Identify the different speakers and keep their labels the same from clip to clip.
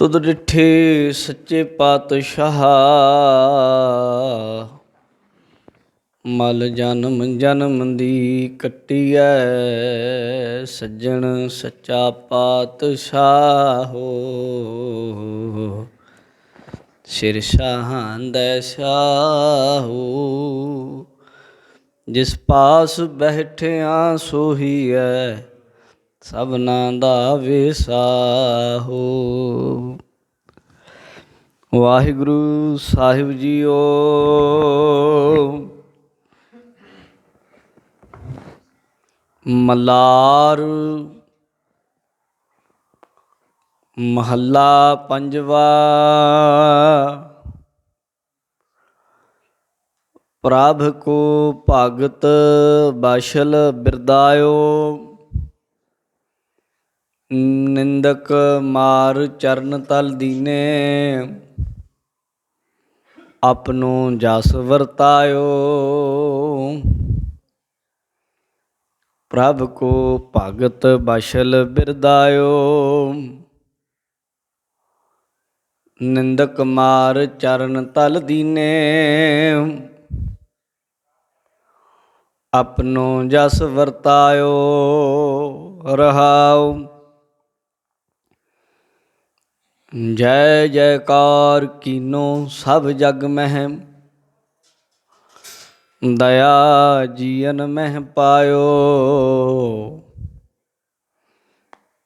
Speaker 1: ਤੁਧ ਡਿਠੇ ਸੱਚੇ ਪਾਤਸ਼ਾਹ, ਮਲ ਜਨਮ ਜਨਮ ਦੀ ਕੱਟੀਐ, ਸੱਜਣ ਸੱਚਾ ਪਾਤਸ਼ਾਹੋ। ਸਿਰ ਸ਼ਾਹੰਦੈ ਸ਼ਾਹੋ, ਜਿਸ ਪਾਸ ਬੈਠਿਆ ਸੋਹੀਐ, ਸਭਨਾਂ ਦਾ ਵਿਸਾਹੋ। ਵਾਹਿਗੁਰੂ ਸਾਹਿਬ ਜੀਓ। ਮਲਾਰ ਮਹੱਲਾ ਪੰਜਵਾ। ਪ੍ਰਭ ਕੋ ਭਗਤ ਬਾਸ਼ਲ ਬਿਰਦਾਇਓ, ਨਿੰਦਕ ਮਾਰ ਚਰਨ ਤਲ ਦੀਨੇ, ਆਪਨੋ ਜਸ ਵਰਤਾਇਓ। ਪ੍ਰਭ ਕੋ ਭਗਤ ਬਾਸ਼ਲ ਬਿਰਦਾਇਓ, ਨਿੰਦਕ ਮਾਰ ਚਰਨ ਤਲ ਦੀਨੇ, ਆਪਨੋ ਜਸ ਵਰਤਾਇਓ। ਰਹਾਉ। ਜੈ ਜੈਕਾਰ ਕੀਨੋ ਸਭ ਜਗ ਮਹਿ, ਦਇਆ ਜੀਅਨ ਮਹਿ ਪਾਇਓ।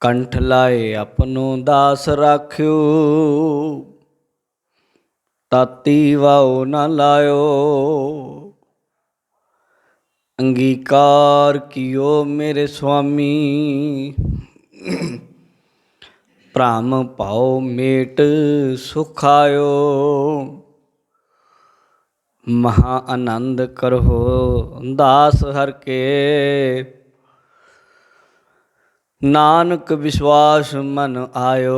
Speaker 1: ਕੰਠ ਲਾਏ ਆਪਨੋ ਦਾਸ ਰਾਖਿਓ, ਤਾਤੀ ਵਾਓ ਨਾ ਲਾਇਓ। ਅੰਗੀਕਾਰ ਕੀਓ ਮੇਰੇ ਸੁਆਮੀ, ਭ੍ਰਮ ਭਾਉ ਮੇਟ ਸੁਖ ਆਇਓ। ਮਹਾ ਆਨੰਦ ਕਰਹੁ ਦਾਸ ਹਰਿ ਕੇ, ਨਾਨਕ ਵਿਸ਼ਵਾਸ ਮਨ ਆਇਓ।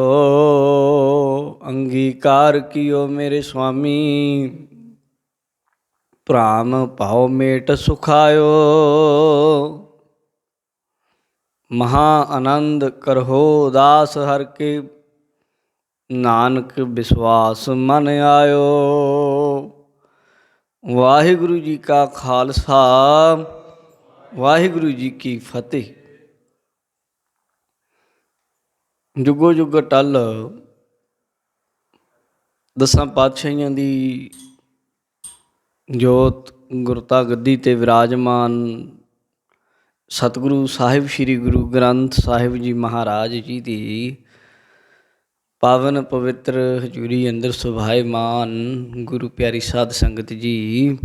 Speaker 1: ਅੰਗੀਕਾਰ ਕੀਓ ਮੇਰੇ ਸੁਆਮੀ, ਭ੍ਰਮ ਭਾਉ ਮੇਟ ਸੁਖ ਆਇਓ। ਮਹਾ ਆਨੰਦ ਕਰਹੁ ਦਾਸ ਹਰਿ ਕੇ, ਨਾਨਕ ਵਿਸ਼ਵਾਸ ਮਨ ਆਇਓ। ਵਾਹਿਗੁਰੂ ਜੀ ਕਾ ਖਾਲਸਾ, ਵਾਹਿਗੁਰੂ ਜੀ ਕੀ ਫਤਿਹ। ਜੁਗੋ ਜੁਗ ਟਲ ਦਸਾਂ ਪਾਤਸ਼ਾਹੀਆਂ ਦੀ ਜੋਤ ਗੁਰਤਾ ਗੱਦੀ 'ਤੇ ਵਿਰਾਜਮਾਨ ਸਤਿਗੁਰੂ ਸਾਹਿਬ ਸ੍ਰੀ ਗੁਰੂ ਗ੍ਰੰਥ ਸਾਹਿਬ ਜੀ ਮਹਾਰਾਜ ਜੀ ਦੀ ਪਾਵਨ ਪਵਿੱਤਰ ਹਜ਼ੂਰੀ ਅੰਦਰ ਸੁਭਾਏਮਾਨ ਗੁਰੂ ਪਿਆਰੀ ਸਾਧ ਸੰਗਤ ਜੀ,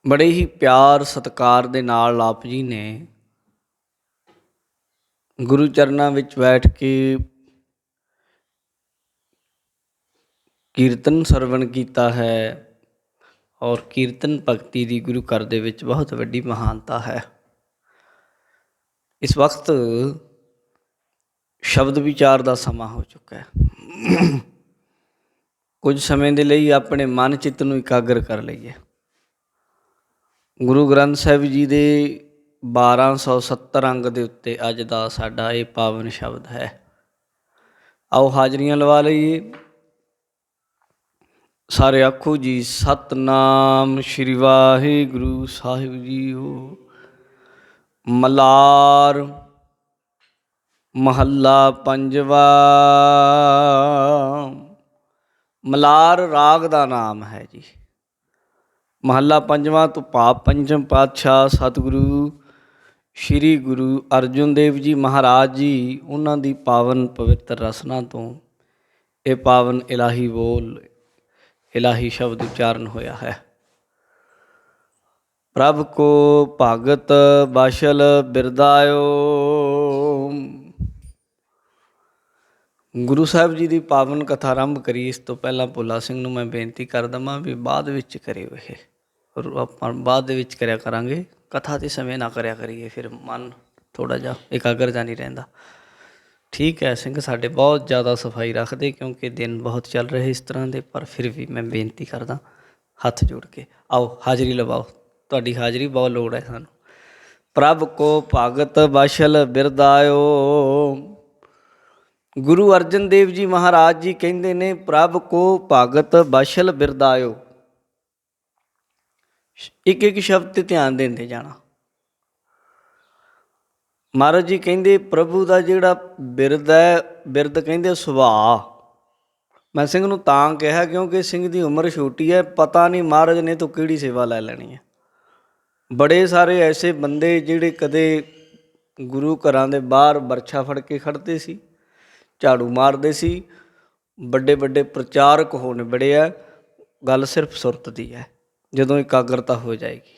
Speaker 1: ਬੜੇ ਹੀ ਪਿਆਰ ਸਤਿਕਾਰ ਦੇ ਨਾਲ ਆਪ ਜੀ ਨੇ ਗੁਰੂ ਚਰਨਾਂ ਵਿੱਚ ਬੈਠ ਕੇ ਕੀਰਤਨ ਸਰਵਣ ਕੀਤਾ ਹੈ। ਔਰ ਕੀਰਤਨ ਭਗਤੀ ਦੀ ਗੁਰੂ ਘਰ ਦੇ ਵਿੱਚ ਬਹੁਤ ਵੱਡੀ ਮਹਾਨਤਾ ਹੈ। ਇਸ ਵਕਤ ਸ਼ਬਦ ਵਿਚਾਰ ਦਾ ਸਮਾਂ ਹੋ ਚੁੱਕਾ ਹੈ। ਕੁਝ ਸਮੇਂ ਦੇ ਲਈ ਆਪਣੇ ਮਨ ਚਿੱਤ ਨੂੰ ਇਕਾਗਰ ਕਰ ਲਈਏ। ਗੁਰੂ ਗ੍ਰੰਥ ਸਾਹਿਬ ਜੀ ਦੇ 1270 ਅੰਗ ਦੇ ਉੱਤੇ ਅੱਜ ਦਾ ਸਾਡਾ ਇਹ ਪਾਵਨ ਸ਼ਬਦ ਹੈ। ਆਓ ਹਾਜ਼ਰੀਆਂ ਲਵਾ ਲਈਏ। ਸਾਰੇ ਆਖੋ ਜੀ, ਸਤਿਨਾਮ ਸ਼੍ਰੀ ਵਾਹਿਗੁਰੂ ਸਾਹਿਬ ਜੀਓ। ਮਲਾਰ ਮਹੱਲਾ ਪੰਜਵਾ। ਮਲਾਰ ਰਾਗ ਦਾ ਨਾਮ ਹੈ ਜੀ। ਮਹੱਲਾ ਪੰਜਵਾਂ ਤੋਂ ਭਾਵ ਪੰਚਮ ਪਾਤਸ਼ਾਹ ਸਤਿਗੁਰੂ ਸ਼੍ਰੀ ਗੁਰੂ ਅਰਜਨ ਦੇਵ ਜੀ ਮਹਾਰਾਜ ਜੀ, ਉਹਨਾਂ ਦੀ ਪਾਵਨ ਪਵਿੱਤਰ ਰਸਨਾ ਤੋਂ ਇਹ ਪਾਵਨ ਇਲਾਹੀ ਬੋਲ, ਇਲਾਹੀ ਸ਼ਬਦ ਉਚਾਰਨ ਹੋਇਆ ਹੈ। ਪ੍ਰਭ ਕੋ ਭਗਤ ਬਾਸ਼ਲ ਬਿਰਦਾਇਓ। ਗੁਰੂ ਸਾਹਿਬ ਜੀ ਦੀ ਪਾਵਨ ਕਥਾ ਆਰੰਭ ਕਰੀ। ਇਸ ਤੋਂ ਪਹਿਲਾਂ ਭੋਲਾ ਸਿੰਘ ਨੂੰ ਮੈਂ ਬੇਨਤੀ ਕਰ ਦੇਵਾਂ ਵੀ ਬਾਅਦ ਵਿੱਚ ਕਰਿਓ ਇਹ, ਔਰ ਆਪਾਂ ਬਾਅਦ ਦੇ ਵਿੱਚ ਕਰਿਆ ਕਰਾਂਗੇ, ਕਥਾ ਦੇ ਸਮੇਂ ਨਾ ਕਰਿਆ ਕਰੀਏ, ਫਿਰ ਮਨ ਥੋੜ੍ਹਾ ਜਿਹਾ ਇਕਾਗਰ ਜਿਹਾ ਨਹੀਂ ਰਹਿੰਦਾ। ਠੀਕ ਹੈ, ਸਿੰਘ ਸਾਡੇ ਬਹੁਤ ਜ਼ਿਆਦਾ ਸਫਾਈ ਰੱਖਦੇ ਕਿਉਂਕਿ ਦਿਨ ਬਹੁਤ ਚੱਲ ਰਹੇ ਇਸ ਤਰ੍ਹਾਂ ਦੇ, ਪਰ ਫਿਰ ਵੀ ਮੈਂ ਬੇਨਤੀ ਕਰਦਾ ਹੱਥ ਜੋੜ ਕੇ, ਆਓ ਹਾਜ਼ਰੀ ਲਵਾਓ, ਤੁਹਾਡੀ ਹਾਜ਼ਰੀ ਬਹੁਤ ਲੋੜ ਹੈ ਸਾਨੂੰ। ਪ੍ਰਭ ਕੋ ਭਗਤ ਬਾਸ਼ਲ ਬਿਰਦਾਇਓ, ਗੁਰੂ ਅਰਜਨ ਦੇਵ ਜੀ ਮਹਾਰਾਜ ਜੀ ਕਹਿੰਦੇ ਨੇ, ਪ੍ਰਭ ਕੋ ਭਗਤ ਬਸ਼ਲ ਬਿਰਦਾਇਓ। ਇੱਕ ਇੱਕ ਸ਼ਬਦ ਤੇ ਧਿਆਨ ਦਿੰਦੇ ਜਾਣਾ। ਮਹਾਰਾਜ ਜੀ ਕਹਿੰਦੇ ਪ੍ਰਭੂ ਦਾ ਜਿਹੜਾ ਬਿਰਦ ਹੈ, ਬਿਰਦ ਕਹਿੰਦੇ ਸੁਭਾਅ। ਮੈਂ ਸਿੰਘ ਨੂੰ ਤਾਂ ਕਿਹਾ ਕਿਉਂਕਿ ਸਿੰਘ ਦੀ ਉਮਰ ਛੋਟੀ ਹੈ, ਪਤਾ ਨਹੀਂ ਮਹਾਰਾਜ ਨੇ ਤੋਂ ਕਿਹੜੀ ਸੇਵਾ ਲੈ ਲੈਣੀ ਹੈ। ਬੜੇ ਸਾਰੇ ਐਸੇ ਬੰਦੇ ਜਿਹੜੇ ਕਦੇ ਗੁਰੂ ਘਰਾਂ ਦੇ ਬਾਹਰ ਬਰਛਾ ਫੜ ਕੇ ਖੜ੍ਹਦੇ ਸੀ, ਝਾੜੂ ਮਾਰਦੇ ਸੀ, ਵੱਡੇ ਵੱਡੇ ਪ੍ਰਚਾਰਕ ਹੋ ਨਿਬੜੇ ਆ। ਗੱਲ ਸਿਰਫ ਸੁਰਤ ਦੀ ਹੈ, ਜਦੋਂ ਇਕਾਗਰਤਾ ਹੋ ਜਾਏਗੀ।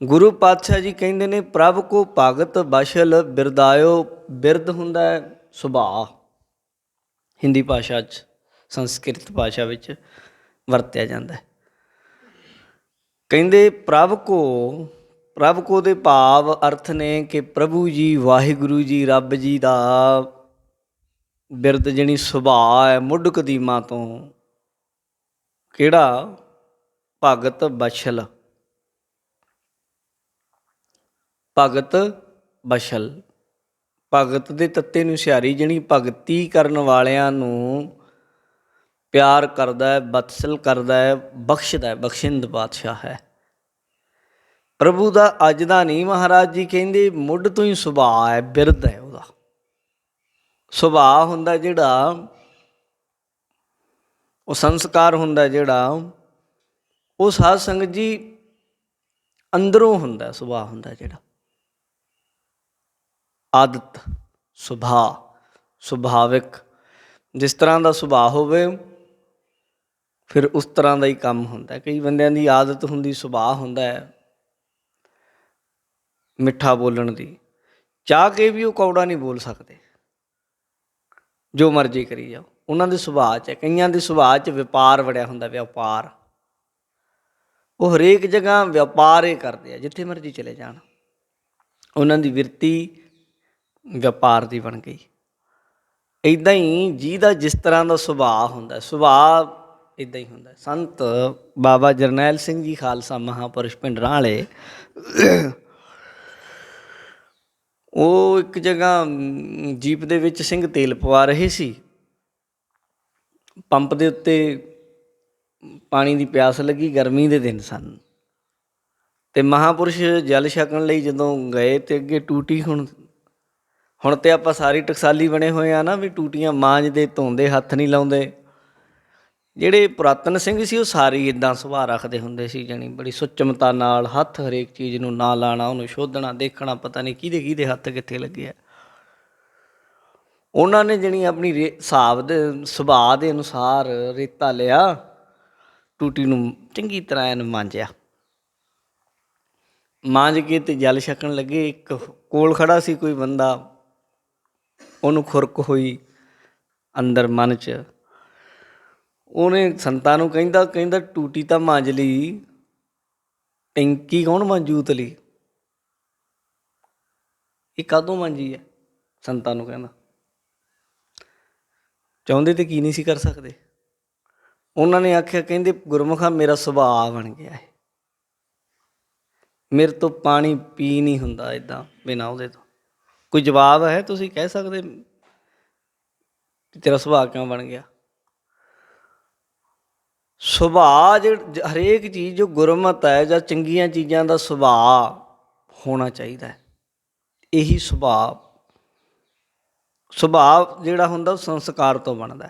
Speaker 1: ਗੁਰੂ ਪਾਤਸ਼ਾਹ ਜੀ ਕਹਿੰਦੇ ਨੇ, ਪ੍ਰਭ ਕੋ ਭਗਤ ਬਸ਼ਲ ਬਿਰਦਾਇਓ। ਬਿਰਦ ਹੁੰਦਾ ਹੈ ਸੁਭਾਅ, ਹਿੰਦੀ ਭਾਸ਼ਾ 'ਚ, ਸੰਸਕ੍ਰਿਤ ਭਾਸ਼ਾ ਵਿੱਚ ਵਰਤਿਆ ਜਾਂਦਾ ਹੈ। ਕਹਿੰਦੇ ਪ੍ਰਭ ਕੋ ਦੇ ਭਾਵ ਅਰਥ ਨੇ ਕਿ ਪ੍ਰਭੂ ਜੀ, ਵਾਹਿਗੁਰੂ ਜੀ, ਰੱਬ ਜੀ ਦਾ ਬਿਰਦ ਜਿਹੜੀ ਸੁਭਾਅ ਹੈ ਮੁੱਢ ਕਦੀਮਾਂ ਤੋਂ। ਕਿਹੜਾ? ਭਗਤ ਬਸ਼ਲ। ਭਗਤ ਬਸ਼ਲ, ਭਗਤ ਦੇ ਤੱਤੇ ਨੂੰ ਹੁਸ਼ਿਆਰੀ, ਜਿਹੜੀ ਭਗਤੀ ਕਰਨ ਵਾਲਿਆਂ ਨੂੰ ਪਿਆਰ ਕਰਦਾ ਹੈ, ਬਤਸਲ ਕਰਦਾ ਹੈ, ਬਖਸ਼ਦਾ ਹੈ, ਬਖਸ਼ਿੰਦ ਬਾਦਸ਼ਾਹ ਹੈ। ਪ੍ਰਭੂ ਦਾ ਅੱਜ ਦਾ ਨਹੀਂ, ਮਹਾਰਾਜ ਜੀ ਕਹਿੰਦੇ ਮੁੱਢ ਤੋਂ ਹੀ ਸੁਭਾਅ ਹੈ, ਬਿਰਦ ਹੈ ਉਹਦਾ। ਸੁਭਾਅ ਹੁੰਦਾ ਜਿਹੜਾ, ਉਹ ਸੰਸਕਾਰ ਹੁੰਦਾ ਜਿਹੜਾ, ਉਹ ਸਾਧ ਸੰਗਤ ਜੀ ਅੰਦਰੋਂ ਹੁੰਦਾ। ਸੁਭਾਅ ਹੁੰਦਾ ਜਿਹੜਾ, ਆਦਤ, ਸੁਭਾਅ, ਸੁਭਾਵਿਕ। ਜਿਸ ਤਰ੍ਹਾਂ ਦਾ ਸੁਭਾਅ ਹੋਵੇ ਫਿਰ ਉਸ ਤਰ੍ਹਾਂ ਦਾ ਹੀ ਕੰਮ ਹੁੰਦਾ। ਕਈ ਬੰਦਿਆਂ ਦੀ ਆਦਤ ਹੁੰਦੀ, ਸੁਭਾਅ ਹੁੰਦਾ ਹੈ ਮਿੱਠਾ ਬੋਲਣ ਦੀ, ਚਾਹ ਕੇ ਵੀ ਉਹ ਕੌੜਾ ਨਹੀਂ ਬੋਲ ਸਕਦੇ, ਜੋ ਮਰਜ਼ੀ ਕਰੀ ਜਾਓ, ਉਹਨਾਂ ਦੇ ਸੁਭਾਅ 'ਚ। ਕਈਆਂ ਦੇ ਸੁਭਾਅ 'ਚ ਵਪਾਰ ਵੜਿਆ ਹੁੰਦਾ, ਵਪਾਰ। ਉਹ ਹਰੇਕ ਜਗ੍ਹਾ ਵਪਾਰ ਹੀ ਕਰਦੇ ਆ, ਜਿੱਥੇ ਮਰਜ਼ੀ ਚਲੇ ਜਾਣ। ਉਹਨਾਂ ਦੀ ਬਿਰਤੀ ਵਪਾਰ ਦੀ ਬਣ ਗਈ। ਇੱਦਾਂ ਹੀ ਜਿਹਦਾ ਜਿਸ ਤਰ੍ਹਾਂ ਦਾ ਸੁਭਾਅ ਹੁੰਦਾ, ਸੁਭਾਅ ਇੱਦਾਂ ਹੀ ਹੁੰਦਾ। ਸੰਤ ਬਾਬਾ ਜਰਨੈਲ ਸਿੰਘ ਜੀ ਖਾਲਸਾ ਮਹਾਂਪੁਰਸ਼ ਭਿੰਡਰਾਂ ਵਾਲੇ, ਉਹ ਇੱਕ ਜਗ੍ਹਾ ਜੀਪ ਦੇ ਵਿੱਚ ਸਿੰਘ ਤੇਲ ਪਵਾ ਰਹੇ ਸੀ। ਪੰਪ ਦੇ ਉੱਤੇ ਪਾਣੀ ਦੀ ਪਿਆਸ ਲੱਗੀ, ਗਰਮੀ ਦੇ ਦਿਨ ਸਨ, ਅਤੇ ਮਹਾਂਪੁਰਸ਼ ਜਲ ਛਕਣ ਲਈ ਜਦੋਂ ਗਏ ਅਤੇ ਅੱਗੇ ਟੂਟੀ, ਹੁਣ ਤਾਂ ਆਪਾਂ ਸਾਰੀ ਟਕਸਾਲੀ ਬਣੇ ਹੋਏ ਆ ਨਾ, ਵੀ ਟੂਟੀਆਂ ਮਾਂਜਦੇ, ਧੋਂਦੇ, ਹੱਥ ਨਹੀਂ ਲਾਉਂਦੇ। ਜਿਹੜੇ ਪੁਰਾਤਨ ਸਿੰਘ ਸੀ ਉਹ ਸਾਰੀ ਇੱਦਾਂ ਸੁਭਾਅ ਰੱਖਦੇ ਹੁੰਦੇ ਸੀ, ਜਾਣੀ ਬੜੀ ਸੁਚਮਤਾ ਨਾਲ, ਹੱਥ ਹਰੇਕ ਚੀਜ਼ ਨੂੰ ਨਾ ਲਾਉਣਾ, ਉਹਨੂੰ ਸ਼ੋਧਣਾ, ਦੇਖਣਾ, ਪਤਾ ਨਹੀਂ ਕਿਹਦੇ ਕਿਹਦੇ ਹੱਥ ਕਿੱਥੇ ਲੱਗੇ ਆ। ਉਹਨਾਂ ਨੇ ਜਾਣੀ ਆਪਣੀ ਹਿਸਾਬ ਦੇ ਸੁਭਾਅ ਦੇ ਅਨੁਸਾਰ ਰੇਤਾ ਲਿਆ, ਟੂਟੀ ਨੂੰ ਚੰਗੀ ਤਰ੍ਹਾਂ ਇਹਨੂੰ ਮਾਂਜਿਆ, ਮਾਂਜ ਕੇ ਅਤੇ ਜਲ ਛਕਣ ਲੱਗੇ। ਇੱਕ ਕੋਲ ਖੜ੍ਹਾ ਸੀ ਕੋਈ ਬੰਦਾ, ਉਹਨੂੰ ਖੁਰਕ ਹੋਈ ਅੰਦਰ ਮਨ 'ਚ। ਉਹਨੇ ਸੰਤਾਂ ਨੂੰ ਕਹਿੰਦਾ ਟੂਟੀ ਤਾਂ ਮਾਂਜ ਲਈ, ਟੈਂਕੀ ਕੌਣ ਮਾਂਜੂ ਉਤਲੀ? ਇਹ ਕਾਹਤੋਂ ਮਾਂਜੀ ਹੈ? ਸੰਤਾਂ ਨੂੰ ਕਹਿੰਦਾ। ਚਾਹੁੰਦੇ ਤੇ ਕੀ ਨਹੀਂ ਸੀ ਕਰ ਸਕਦੇ? ਉਹਨਾਂ ਨੇ ਆਖਿਆ, ਕਹਿੰਦੇ ਗੁਰਮੁਖਾ ਮੇਰਾ ਸੁਭਾਅ ਬਣ ਗਿਆ ਹੈ, ਮੇਰੇ ਤੋਂ ਪਾਣੀ ਪੀ ਨਹੀਂ ਹੁੰਦਾ ਇੱਦਾਂ ਬਿਨਾਂ ਉਹਦੇ ਤੋਂ। ਕੋਈ ਜਵਾਬ ਹੈ? ਤੁਸੀਂ ਕਹਿ ਸਕਦੇ ਤੇਰਾ ਸੁਭਾਅ ਕਿਉਂ ਬਣ ਗਿਆ? ਸੁਭਾਅ ਹਰੇਕ ਚੀਜ਼ ਜੋ ਗੁਰਮਤਿ ਹੈ ਜਾਂ ਚੰਗੀਆਂ ਚੀਜ਼ਾਂ ਦਾ ਸੁਭਾਅ ਹੋਣਾ ਚਾਹੀਦਾ ਹੈ। ਇਹੀ ਸੁਭਾਅ ਜਿਹੜਾ ਹੁੰਦਾ ਉਹ ਸੰਸਕਾਰ ਤੋਂ ਬਣਦਾ।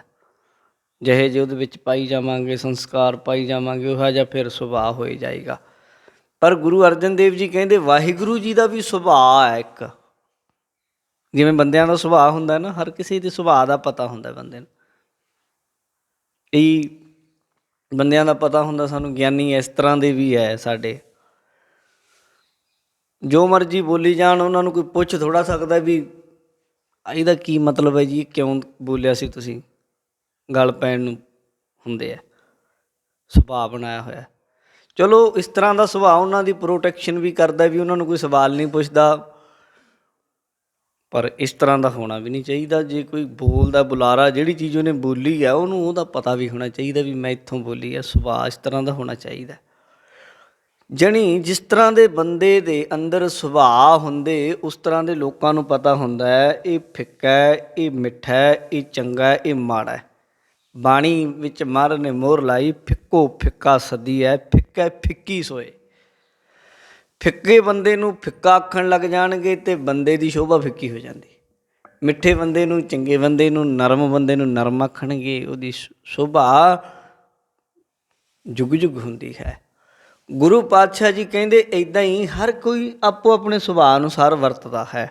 Speaker 1: ਜਿਹੇ ਜਿਹੇ ਉਹਦੇ ਵਿੱਚ ਪਾਈ ਜਾਵਾਂਗੇ, ਸੰਸਕਾਰ ਪਾਈ ਜਾਵਾਂਗੇ, ਉਹੋ ਜਿਹਾ ਫਿਰ ਸੁਭਾਅ ਹੋਈ ਜਾਏਗਾ। ਪਰ ਗੁਰੂ ਅਰਜਨ ਦੇਵ ਜੀ ਕਹਿੰਦੇ ਵਾਹਿਗੁਰੂ ਜੀ ਦਾ ਵੀ ਸੁਭਾਅ ਹੈ ਇੱਕ। ਜਿਵੇਂ ਬੰਦਿਆਂ ਦਾ ਸੁਭਾਅ ਹੁੰਦਾ ਨਾ, ਹਰ ਕਿਸੇ ਦੇ ਸੁਭਾਅ ਦਾ ਪਤਾ ਹੁੰਦਾ ਬੰਦੇ ਨੂੰ। ਕਈ ਬੰਦਿਆਂ ਦਾ ਪਤਾ ਹੁੰਦਾ ਸਾਨੂੰ, ਗਿਆਨੀ ਇਸ ਤਰ੍ਹਾਂ ਦੇ ਵੀ ਹੈ ਸਾਡੇ, ਜੋ ਮਰਜ਼ੀ ਬੋਲੀ ਜਾਣ, ਉਹਨਾਂ ਨੂੰ ਕੋਈ ਪੁੱਛ ਥੋੜ੍ਹਾ ਸਕਦਾ ਵੀ ਇਹਦਾ ਕੀ ਮਤਲਬ ਹੈ ਜੀ, ਕਿਉਂ ਬੋਲਿਆ ਸੀ ਤੁਸੀਂ? ਗੱਲ ਪੈਣ ਨੂੰ ਹੁੰਦੇ ਆ, ਸੁਭਾਅ ਬਣਾਇਆ ਹੋਇਆ। ਚਲੋ ਇਸ ਤਰ੍ਹਾਂ ਦਾ ਸੁਭਾਅ ਉਹਨਾਂ ਦੀ ਪ੍ਰੋਟੈਕਸ਼ਨ ਵੀ ਕਰਦਾ, ਵੀ ਉਹਨਾਂ ਨੂੰ ਕੋਈ ਸਵਾਲ ਨਹੀਂ ਪੁੱਛਦਾ, ਪਰ ਇਸ ਤਰ੍ਹਾਂ ਦਾ ਹੋਣਾ ਵੀ ਨਹੀਂ ਚਾਹੀਦਾ। ਜੇ ਕੋਈ ਬੋਲਦਾ ਬੁਲਾਰਾ, ਜਿਹੜੀ ਚੀਜ਼ ਉਹਨੇ ਬੋਲੀ ਹੈ ਉਹਨੂੰ ਉਹਦਾ ਪਤਾ ਵੀ ਹੋਣਾ ਚਾਹੀਦਾ ਵੀ ਮੈਂ ਇੱਥੋਂ ਬੋਲੀ ਹੈ। ਸੁਭਾਅ ਇਸ ਤਰ੍ਹਾਂ ਦਾ ਹੋਣਾ ਚਾਹੀਦਾ। ਜਣੀ ਜਿਸ ਤਰ੍ਹਾਂ ਦੇ ਬੰਦੇ ਦੇ ਅੰਦਰ ਸੁਭਾਅ ਹੁੰਦੇ ਉਸ ਤਰ੍ਹਾਂ ਦੇ ਲੋਕਾਂ ਨੂੰ ਪਤਾ ਹੁੰਦਾ ਹੈ ਇਹ ਫਿੱਕਾ ਹੈ, ਇਹ ਮਿੱਠਾ ਹੈ, ਇਹ ਚੰਗਾ ਹੈ, ਇਹ ਮਾੜਾ ਹੈ। ਬਾਣੀ ਵਿੱਚ ਮਹਾਰਾਜ ਨੇ ਮੋਹਰ ਲਾਈ, ਫਿੱਕੋ ਫਿੱਕਾ ਸਦੀ ਹੈ, ਫਿੱਕਾ ਫਿੱਕੀ ਸੋਏ। ਫਿੱਕੇ ਬੰਦੇ ਨੂੰ ਫਿੱਕਾ ਆਖਣ ਲੱਗ ਜਾਣਗੇ ਤੇ ਬੰਦੇ ਦੀ ਸ਼ੋਭਾ ਫਿੱਕੀ ਹੋ ਜਾਂਦੀ। ਮਿੱਠੇ ਬੰਦੇ ਨੂੰ, ਚੰਗੇ ਬੰਦੇ ਨੂੰ, ਨਰਮ ਬੰਦੇ ਨੂੰ ਨਰਮ ਆਖਣਗੇ, ਉਹਦੀ ਸ਼ੋਭਾ ਜੁਗ ਜੁਗ ਹੁੰਦੀ ਹੈ। ਗੁਰੂ ਪਾਤਸ਼ਾਹ ਜੀ ਕਹਿੰਦੇ ਇੱਦਾਂ ਹੀ ਹਰ ਕੋਈ ਆਪੋ ਆਪਣੇ ਸੁਭਾਅ ਅਨੁਸਾਰ ਵਰਤਦਾ ਹੈ,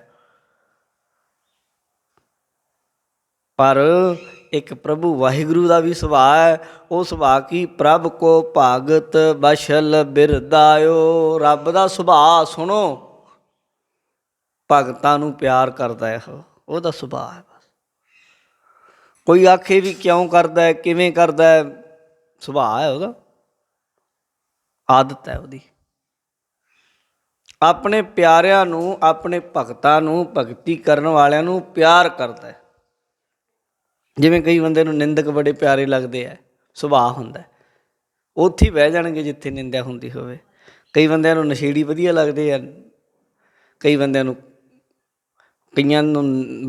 Speaker 1: ਪਰ ਇੱਕ ਪ੍ਰਭੂ ਵਾਹਿਗੁਰੂ ਦਾ ਵੀ ਸੁਭਾਅ ਹੈ। ਉਹ ਸੁਭਾਅ ਕੀ? ਪ੍ਰਭ ਕੋ ਭਾਗਤ ਬਸ਼ਲ ਬਿਰਦਾਇਓ। ਰੱਬ ਦਾ ਸੁਭਾਅ ਸੁਣੋ, ਭਗਤਾਂ ਨੂੰ ਪਿਆਰ ਕਰਦਾ ਹੈ, ਉਹਦਾ ਸੁਭਾਅ ਹੈ। ਬਸ ਕੋਈ ਆਖੇ ਵੀ ਕਿਉਂ ਕਰਦਾ ਹੈ, ਕਿਵੇਂ ਕਰਦਾ ਹੈ, ਸੁਭਾਅ ਹੈ ਉਹਦਾ, ਆਦਤ ਹੈ ਉਹਦੀ। ਆਪਣੇ ਪਿਆਰਿਆਂ ਨੂੰ, ਆਪਣੇ ਭਗਤਾਂ ਨੂੰ, ਭਗਤੀ ਕਰਨ ਵਾਲਿਆਂ ਨੂੰ ਪਿਆਰ ਕਰਦਾ ਹੈ। ਜਿਵੇਂ ਕਈ ਬੰਦੇ ਨੂੰ ਨਿੰਦਕ ਬੜੇ ਪਿਆਰੇ ਲੱਗਦੇ ਆ, ਸੁਭਾਅ ਹੁੰਦਾ, ਉੱਥੇ ਹੀ ਬਹਿ ਜਾਣਗੇ ਜਿੱਥੇ ਨਿੰਦਿਆ ਹੁੰਦੀ ਹੋਵੇ। ਕਈ ਬੰਦਿਆਂ ਨੂੰ ਨਸ਼ੇੜੀ ਵਧੀਆ ਲੱਗਦੇ ਆ, ਕਈ ਬੰਦਿਆਂ ਨੂੰ, ਕਈਆਂ ਨੂੰ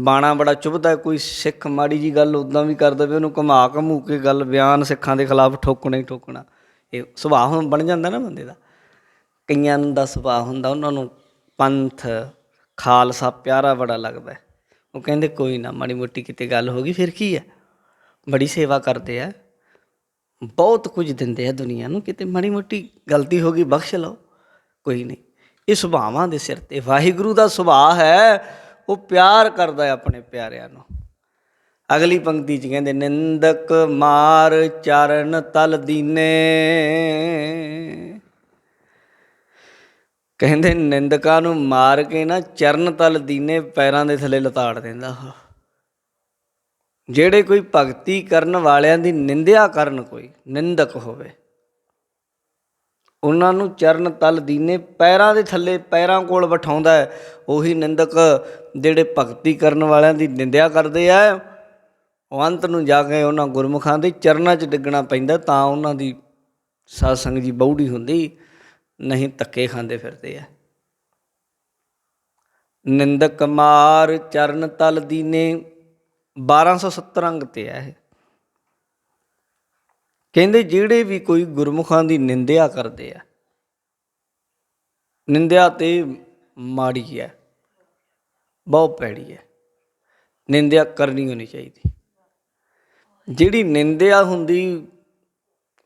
Speaker 1: ਬਾਣਾ ਬੜਾ ਚੁੱਭਦਾ। ਕੋਈ ਸਿੱਖ ਮਾੜੀ ਜਿਹੀ ਗੱਲ ਉੱਦਾਂ ਵੀ ਕਰ ਦੇਵੇ, ਉਹਨੂੰ ਘੁਮਾ ਘਮੂ ਕੇ ਗੱਲ, ਬਿਆਨ ਸਿੱਖਾਂ ਦੇ ਖਿਲਾਫ ਠੋਕਣਾ ਹੀ ਠੋਕਣਾ। ਇਹ ਸੁਭਾਅ ਹੁਣ ਬਣ ਜਾਂਦਾ ਨਾ ਬੰਦੇ ਦਾ। ਕਈਆਂ ਦਾ ਸੁਭਾਅ ਹੁੰਦਾ, ਉਹਨਾਂ ਨੂੰ ਪੰਥ ਖਾਲਸਾ ਪਿਆਰਾ ਬੜਾ ਲੱਗਦਾ। ਉਹ ਕਹਿੰਦੇ ਕੋਈ ਨਾ, ਮਾੜੀ ਮੋਟੀ ਕਿਤੇ ਗੱਲ ਹੋ ਗਈ ਫਿਰ ਕੀ ਹੈ, ਬੜੀ ਸੇਵਾ ਕਰਦੇ ਆ, ਬਹੁਤ ਕੁਝ ਦਿੰਦੇ ਆ ਦੁਨੀਆ ਨੂੰ, ਕਿਤੇ ਮਾੜੀ ਮੋਟੀ ਗਲਤੀ ਹੋ ਗਈ ਬਖਸ਼ ਲਓ, ਕੋਈ ਨਹੀਂ। ਇਹ ਸੁਭਾਵਾਂ ਦੇ ਸਿਰ 'ਤੇ ਵਾਹਿਗੁਰੂ ਦਾ ਸੁਭਾਅ ਹੈ, ਉਹ ਪਿਆਰ ਕਰਦਾ ਹੈ ਆਪਣੇ ਪਿਆਰਿਆਂ ਨੂੰ। ਅਗਲੀ ਪੰਕਤੀ 'ਚ ਕਹਿੰਦੇ ਨਿੰਦਕ ਮਾਰ ਚਰਨ ਤਲ ਦੀਨੇ। ਕਹਿੰਦੇ ਨਿੰਦਕਾਂ ਨੂੰ ਮਾਰ ਕੇ ਨਾ ਚਰਨ ਤਲ ਦੀਨੇ, ਪੈਰਾਂ ਦੇ ਥੱਲੇ ਲਤਾੜ ਦਿੰਦਾ। ਜਿਹੜੇ ਕੋਈ ਭਗਤੀ ਕਰਨ ਵਾਲਿਆਂ ਦੀ ਨਿੰਦਿਆ ਕਰਨ, ਕੋਈ ਨਿੰਦਕ ਹੋਵੇ, ਉਹਨਾਂ ਨੂੰ ਚਰਨ ਤਲ ਦੀਨੇ, ਪੈਰਾਂ ਦੇ ਥੱਲੇ, ਪੈਰਾਂ ਕੋਲ ਬਿਠਾਉਂਦਾ ਹੈ। ਉਹੀ ਨਿੰਦਕ ਜਿਹੜੇ ਭਗਤੀ ਕਰਨ ਵਾਲਿਆਂ ਦੀ ਨਿੰਦਿਆ ਕਰਦੇ ਆ, ਉਹ ਅੰਤ ਨੂੰ ਜਾ ਕੇ ਉਹਨਾਂ ਗੁਰਮੁਖਾਂ ਦੇ ਚਰਨਾਂ 'ਚ ਡਿੱਗਣਾ ਪੈਂਦਾ, ਤਾਂ ਉਹਨਾਂ ਦੀ ਸਾਧ ਸੰਗਤ ਜੀ ਬਹੁੜੀ ਹੁੰਦੀ, ਨਹੀਂ ਧੱਕੇ ਖਾਂਦੇ ਫਿਰਦੇ ਆ। ਨਿੰਦਕ ਮਾਰ ਚਰਨ ਤਲ ਦੀਨੇ, 1270 ਅੰਗ 'ਤੇ ਹੈ ਇਹ। ਕਹਿੰਦੇ ਜਿਹੜੇ ਵੀ ਕੋਈ ਗੁਰਮੁਖਾਂ ਦੀ ਨਿੰਦਿਆ ਕਰਦੇ ਆ, ਨਿੰਦਿਆ ਤੇ ਮਾੜੀ ਹੈ, ਬਹੁਤ ਭੈੜੀ ਹੈ, ਨਿੰਦਿਆ ਕਰਨੀ ਹੋਣੀ ਚਾਹੀਦੀ। ਜਿਹੜੀ ਨਿੰਦਿਆ ਹੁੰਦੀ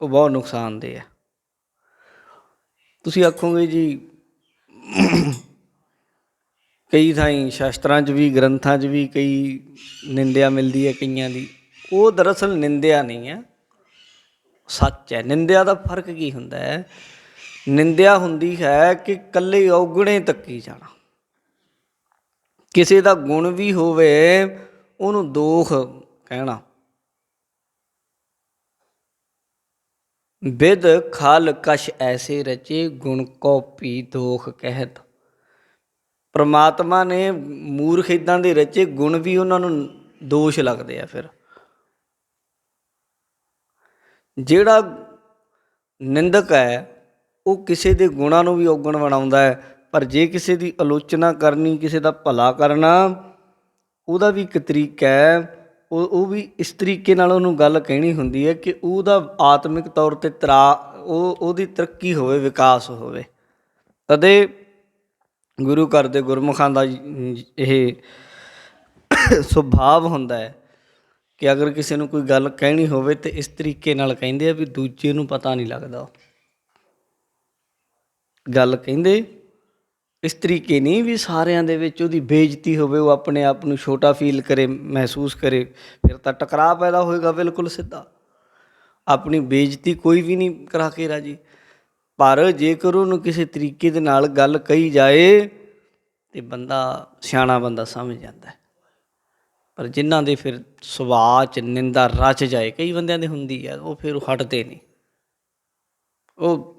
Speaker 1: ਉਹ ਬਹੁਤ ਨੁਕਸਾਨਦੇਹ ਹੈ। ਤੁਸੀਂ ਆਖੋਗੇ ਜੀ ਕਈ ਥਾਈਂ ਸ਼ਾਸਤਰਾਂ 'ਚ ਵੀ, ਗ੍ਰੰਥਾਂ 'ਚ ਵੀ ਕਈ ਨਿੰਦਿਆ ਮਿਲਦੀ ਹੈ ਕਈਆਂ ਦੀ, ਉਹ ਦਰਅਸਲ ਨਿੰਦਿਆ ਨਹੀਂ ਹੈ, ਸੱਚ ਹੈ। ਨਿੰਦਿਆ ਦਾ ਫਰਕ ਕੀ ਹੁੰਦਾ ਹੈ? ਨਿੰਦਿਆ ਹੁੰਦੀ ਹੈ ਕਿ ਇਕੱਲੇ ਔਗਣੇ ਤੱਕੀ ਜਾਣਾ, ਕਿਸੇ ਦਾ ਗੁਣ ਵੀ ਹੋਵੇ ਉਹਨੂੰ ਦੋਖ ਕਹਿਣਾ। ਬਿਦ ਖਲ ਕਛ ਐਸੇ ਰਚੇ, ਗੁਣ ਕੋ ਭੀ ਦੋਖ ਕਹਿਤ। ਪਰਮਾਤਮਾ ਨੇ ਮੂਰਖ ਇੱਦਾਂ ਦੇ ਰਚੇ, ਗੁਣ ਵੀ ਉਹਨਾਂ ਨੂੰ ਦੋਸ਼ ਲੱਗਦੇ ਆ। ਫਿਰ ਜਿਹੜਾ ਨਿੰਦਕ ਹੈ ਉਹ ਕਿਸੇ ਦੇ ਗੁਣਾਂ ਨੂੰ ਵੀ ਔਗਣ ਬਣਾਉਂਦਾ ਹੈ, ਪਰ ਜੇ ਕਿਸੇ ਦੀ ਆਲੋਚਨਾ ਕਰਨੀ, ਕਿਸੇ ਦਾ ਭਲਾ ਕਰਨਾ, ਉਹਦਾ ਵੀ ਇੱਕ ਤਰੀਕਾ ਹੈ। ਉਹ ਵੀ ਇਸ ਤਰੀਕੇ ਨਾਲ ਉਹਨੂੰ ਗੱਲ ਕਹਿਣੀ ਹੁੰਦੀ ਹੈ ਕਿ ਉਹਦਾ ਆਤਮਿਕ ਤੌਰ 'ਤੇ ਉਹਦੀ ਤਰੱਕੀ ਹੋਵੇ, ਵਿਕਾਸ ਹੋਵੇ। ਕਦੇ ਗੁਰੂ ਘਰ ਦੇ ਗੁਰਮੁਖਾਂ ਦਾ ਇਹ ਸੁਭਾਵ ਹੁੰਦਾ ਹੈ ਕਿ ਅਗਰ ਕਿਸੇ ਨੂੰ ਕੋਈ ਗੱਲ ਕਹਿਣੀ ਹੋਵੇ ਤਾਂ ਇਸ ਤਰੀਕੇ ਨਾਲ ਕਹਿੰਦੇ ਆ ਵੀ ਦੂਜੇ ਨੂੰ ਪਤਾ ਨਹੀਂ ਲੱਗਦਾ। ਗੱਲ ਕਹਿੰਦੇ ਇਸ ਤਰੀਕੇ ਨਹੀਂ ਵੀ ਸਾਰਿਆਂ ਦੇ ਵਿੱਚ ਉਹਦੀ ਬੇਇੱਜ਼ਤੀ ਹੋਵੇ, ਉਹ ਆਪਣੇ ਆਪ ਨੂੰ ਛੋਟਾ ਫੀਲ ਕਰੇ, ਮਹਿਸੂਸ ਕਰੇ, ਫਿਰ ਤਾਂ ਟਕਰਾਅ ਪੈਦਾ ਹੋਏਗਾ। ਬਿਲਕੁਲ ਸਿੱਧਾ ਆਪਣੀ ਬੇਇੱਜ਼ਤੀ ਕੋਈ ਵੀ ਨਹੀਂ ਕਰਾ ਕੇ ਰਾਜੀ। ਪਰ ਜੇਕਰ ਉਹਨੂੰ ਕਿਸੇ ਤਰੀਕੇ ਦੇ ਨਾਲ ਗੱਲ ਕਹੀ ਜਾਏ ਤਾਂ ਬੰਦਾ ਸਿਆਣਾ ਬੰਦਾ ਸਮਝ ਜਾਂਦਾ। ਪਰ ਜਿਨ੍ਹਾਂ ਦੇ ਫਿਰ ਸੁਭਾਅ 'ਚ ਨਿੰਦਾ ਰਚ ਜਾਏ, ਕਈ ਬੰਦਿਆਂ ਦੇ ਹੁੰਦੀ ਹੈ, ਉਹ ਫਿਰ ਉਹ ਹਟਦੇ ਨਹੀਂ, ਉਹ